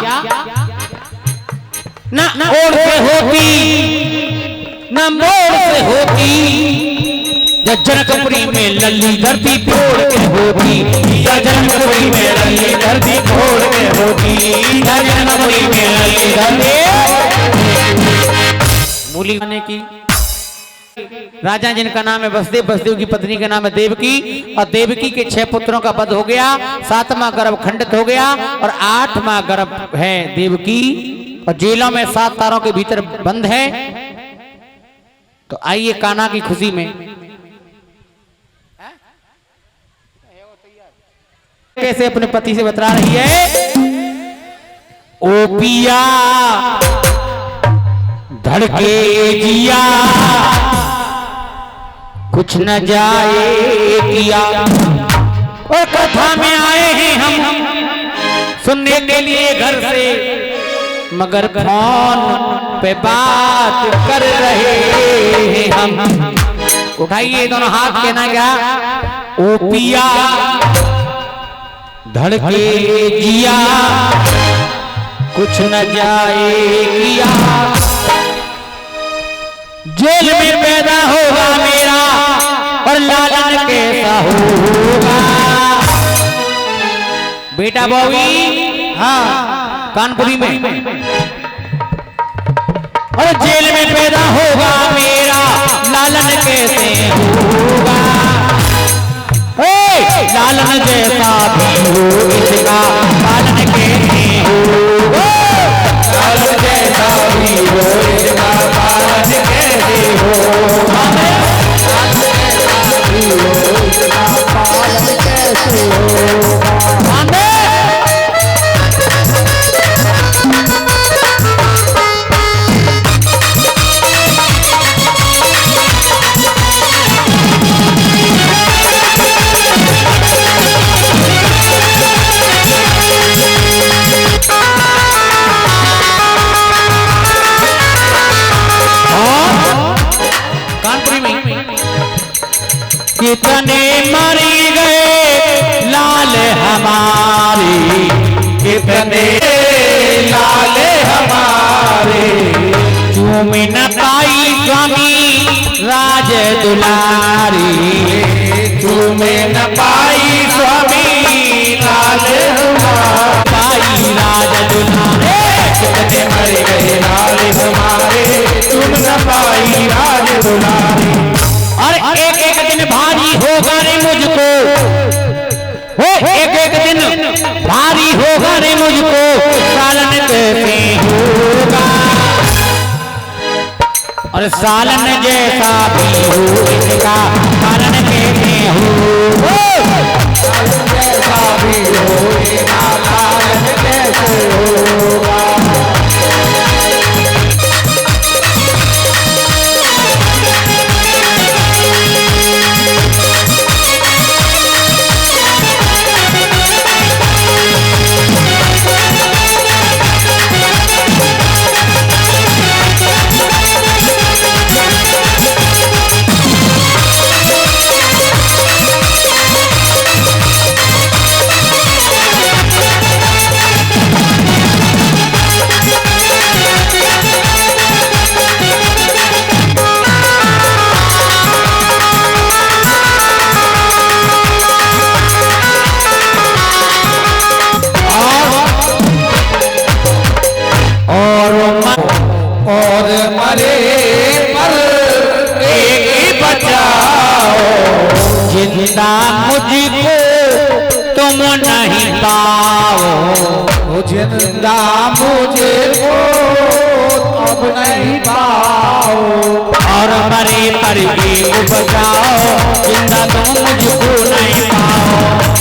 ना ओर से होती ना मोड़ से होती, जनकपुरी में लल्ली धरती तोड़ के होती, जनकपुरी में लल्ली धरती तोड़ के होती, जनकपुरी में लल्ली धरती मूली बने की। राजा जिनका नाम है वसुदेव, वसुदेव की पत्नी का नाम है देवकी, और देवकी के 6 पुत्रों का वध हो गया, 7वां गर्भ खंडित हो गया और 8वां गर्भ है देवकी, और जेलों में 7 तारों के भीतर बंद है। तो आइए कान्हा की खुशी में कैसे अपने पति से बतला रही है। ओ पिया धड़के जिया कुछ न जाए किया, और कथा में आए हैं हम सुनने के लिए घर से, मगर फोन पे बात कर रहे हैं हम। उठाइए दोनों हाथ, कहना क्या ओ पिया धड़के जिया कुछ न जाए किया, जेल में पैदा होगा मेरा और लालन कैसा होगा। बेटा बॉबी हाँ कानपुरी में, और जेल में पैदा होगा मेरा लालन कैसे होगा, लालन जैसा भी हो इसका पालन कैसे होगा। सालन जैसा भी हो इसका पालन कैसे होगा। पालन कैसे होगा। कितने मरी गए लाल हमारे, कितने लाल हमारे, चूम न पाई स्वामी राज दुलारी, चूमे न पाई स्वामी लाल पाई राज दुलारे। कितने मर गए लाल हमारे, चूम न पाई राज दुलारे। और एक एक दिन भारी होगा रे मुझको, हो एक एक दिन भारी होगा रे मुझको, सालन कैसे होगा। और सालन जैसा भी हो इसका पालन कैसे होगा। सालन जैसा भी हो इसका पालन कैसे होगा। और मरे पर एक बचाओ, जिंदा मुझको तुम नहीं पाओ, जिंदा मुझे को अब नहीं पाओ। और मरे पर एक बचाओ, जिंदा तुम मुझको नहीं पाओ।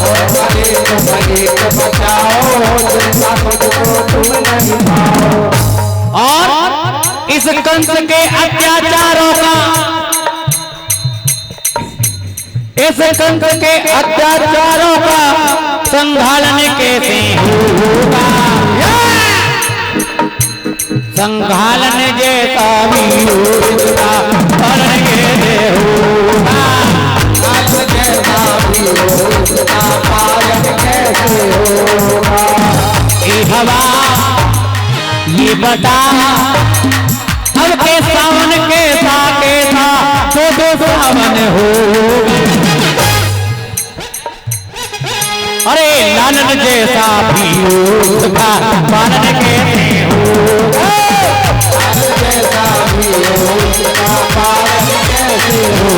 और मरे तुम एक बचाओ, जिंदा मुझको तुम नहीं पाओ। और इस कंस के अत्याचारों का, इस कंस के अत्याचारों का संघालन कैसे होगा। संघालन जैसा भी हो इसका पालन कैसे होगा। जैसा भी हो इसका पालन कैसे होगा। ये हवा ये बता अब के सावन कैसा कैसा दो सावन हो। अरे लालन जैसा भी हो उसका पालन कैसे होगा। जैसा भी हो उसका पालन कैसे हो।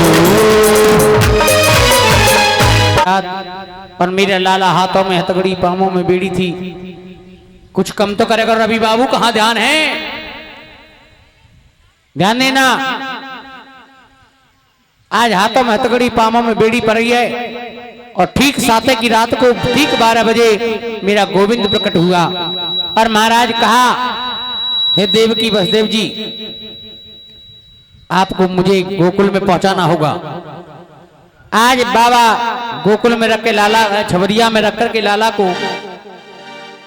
और मेरे लाला हाथों में हथकड़ी पामों में बेड़ी थी, कुछ कम तो करेगा रवि बाबू, कहां ध्यान है। ध्यान देना, आज हाथों में हथकड़ी पामों में बेड़ी पड़ रही है। और ठीक साते की रात को ठीक 12 बजे मेरा गोविंद प्रकट हुआ। और महाराज कहा, हे देवकी वसुदेव जी, आपको मुझे गोकुल में पहुंचाना होगा। आज बाबा गोकुल में रख के लाला, छवरिया में रख कर के लाला को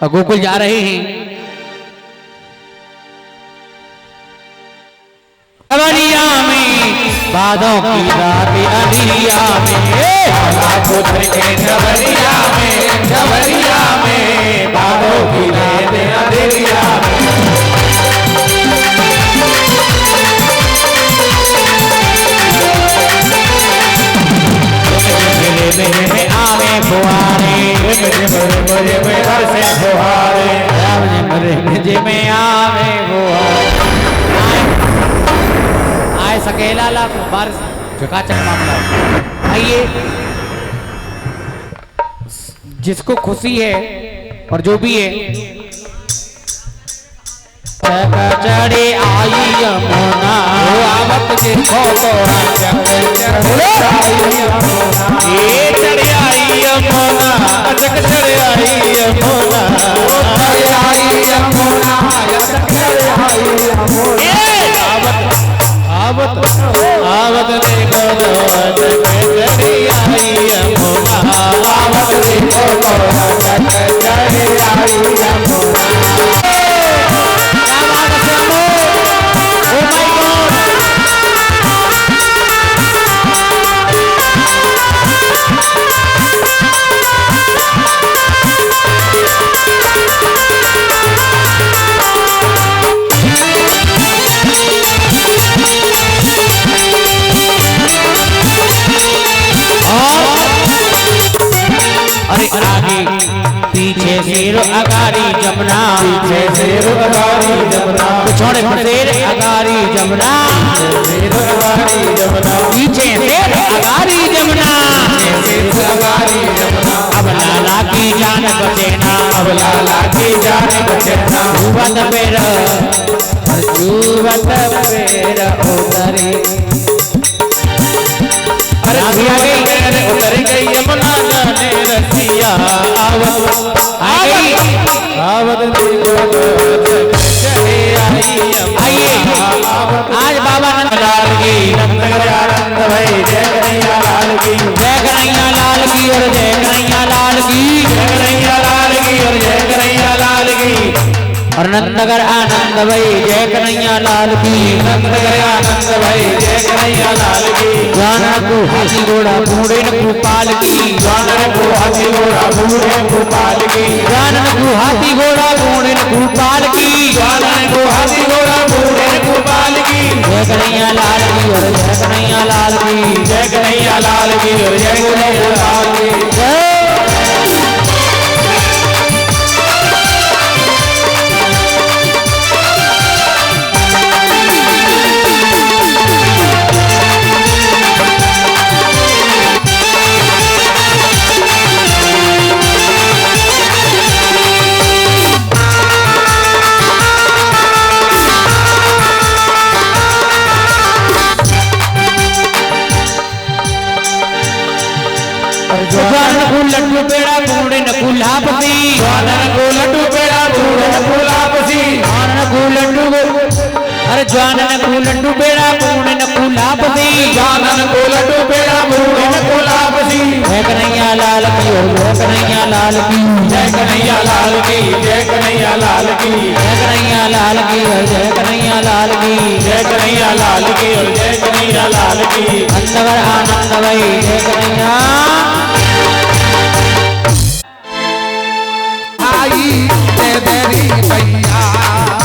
गोकुल जा रहे हैं। छवरिया में बादों की रात अंधिया में, पुत्र के छवरिया में बादों की रात अंधिया में। मेरे में आवे फुहारे, मुझे में घर से फुहारे, मुझे में आवे फुहारे। आए सकेला ला बारिश चकाचक मामला। आइए, जिसको खुशी है और जो भी है चढ़े आई यमुना आवत देखो तोरा चढ़े आई यमुना ये चढ़े आई यमुना अजक चढ़े आई यमुना चढ़े आई यमुना अजक चढ़े आई यमुना आवत आवत देखो तोरा चढ़े आई यमुना आवत देखो तोरा चढ़े आई यमुना अरे आगे पीछे शेर अगारी जमुना पीछे शेर अगारी जमुना छोड़े शेर अगारी जमुना शेर अगारी जमुना पीछे शेर अगारी जमुना शेर अगारी जमुना अब लाला की जान बचेना अब लाला की जान बचेना जुवत पेर उतरी अरे उतर गई यमुना जाने रसिया आवत देखो चढ़े आई आइए आज बाबा लाल की नंद भाई जय कन्हैया लाल की जय कन्हैया लाल की और जय कन्हैया लाल की जय कन्हैया लाल की और जय कन्हैया लाल की और नंदनगर आनंद भाई जय कन्हैया लाल की नंदनगर आनंद भाई जय कन्हैया लाल की जानन को हाथी घोड़ा बूढ़े गोपाल की जानन को हाथी घोड़ा बूढ़े गोपाल की जानन को हाथी घोड़ा बूढ़े गोपाल की जानन को हाथी घोड़ा बूढ़े गोपाल की जय कन्हैया लाल की और जय कन्हैया लाल की जय कन्हैया लाल की और जय कन्हैया लाल की जय जानन को लड्डू पेड़ा बूढ़े न गुलाबसी जानन को लड्डू पेड़ा बूढ़े गुलाबसी जानन को लड्डू अरे जानन को लड्डू पेड़ा बूढ़े न गुलाबसी जानन को लड्डू पेड़ा बूढ़े गुलाबसी जय कन्हैया लाल की और जय कन्हैया लाल की जय कन्हैया लाल की जय कन्हैया लाल की जय कन्हैया लाल की और जय कन्हैया लाल की जय कन्हैया लाल की और जय कन्हैया लाल की नंदनगर आनंद भाई जय कन्हैया आई तेरी मैया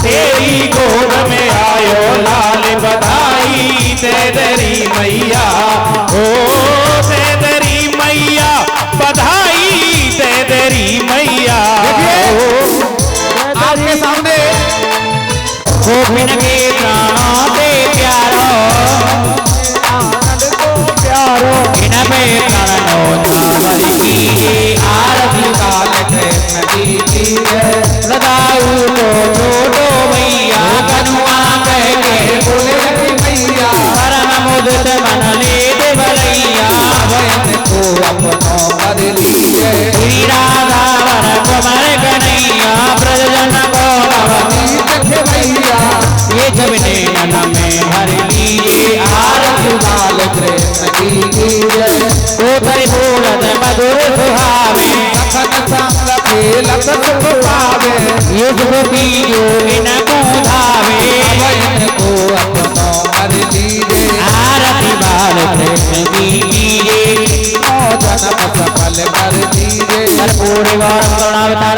तेरी गोद में आयो लाल बधाई तेरी मैया ओ तेरी मैया बधाई तेरी मैया आपके सामने गोपिन के प्राणों से प्यारो प्यारो इन पे प्राणों चावल की आरती काल कृष्ण की सदाऊ तो छोटो भैया कनुआ कह के बोले लगी मैया परम मुदित मन ले देवलैया भयन को अपनों कर लीजिए श्री राधा वर कुमार कन्हैया ब्रजजन को देखे मैया ये जब नैनन में भर लीजिए आरती काल कृष्ण की कोतरी बोलत मधुर सुहावे लखन संग खेलत सुख पावे युग गोपी योगिन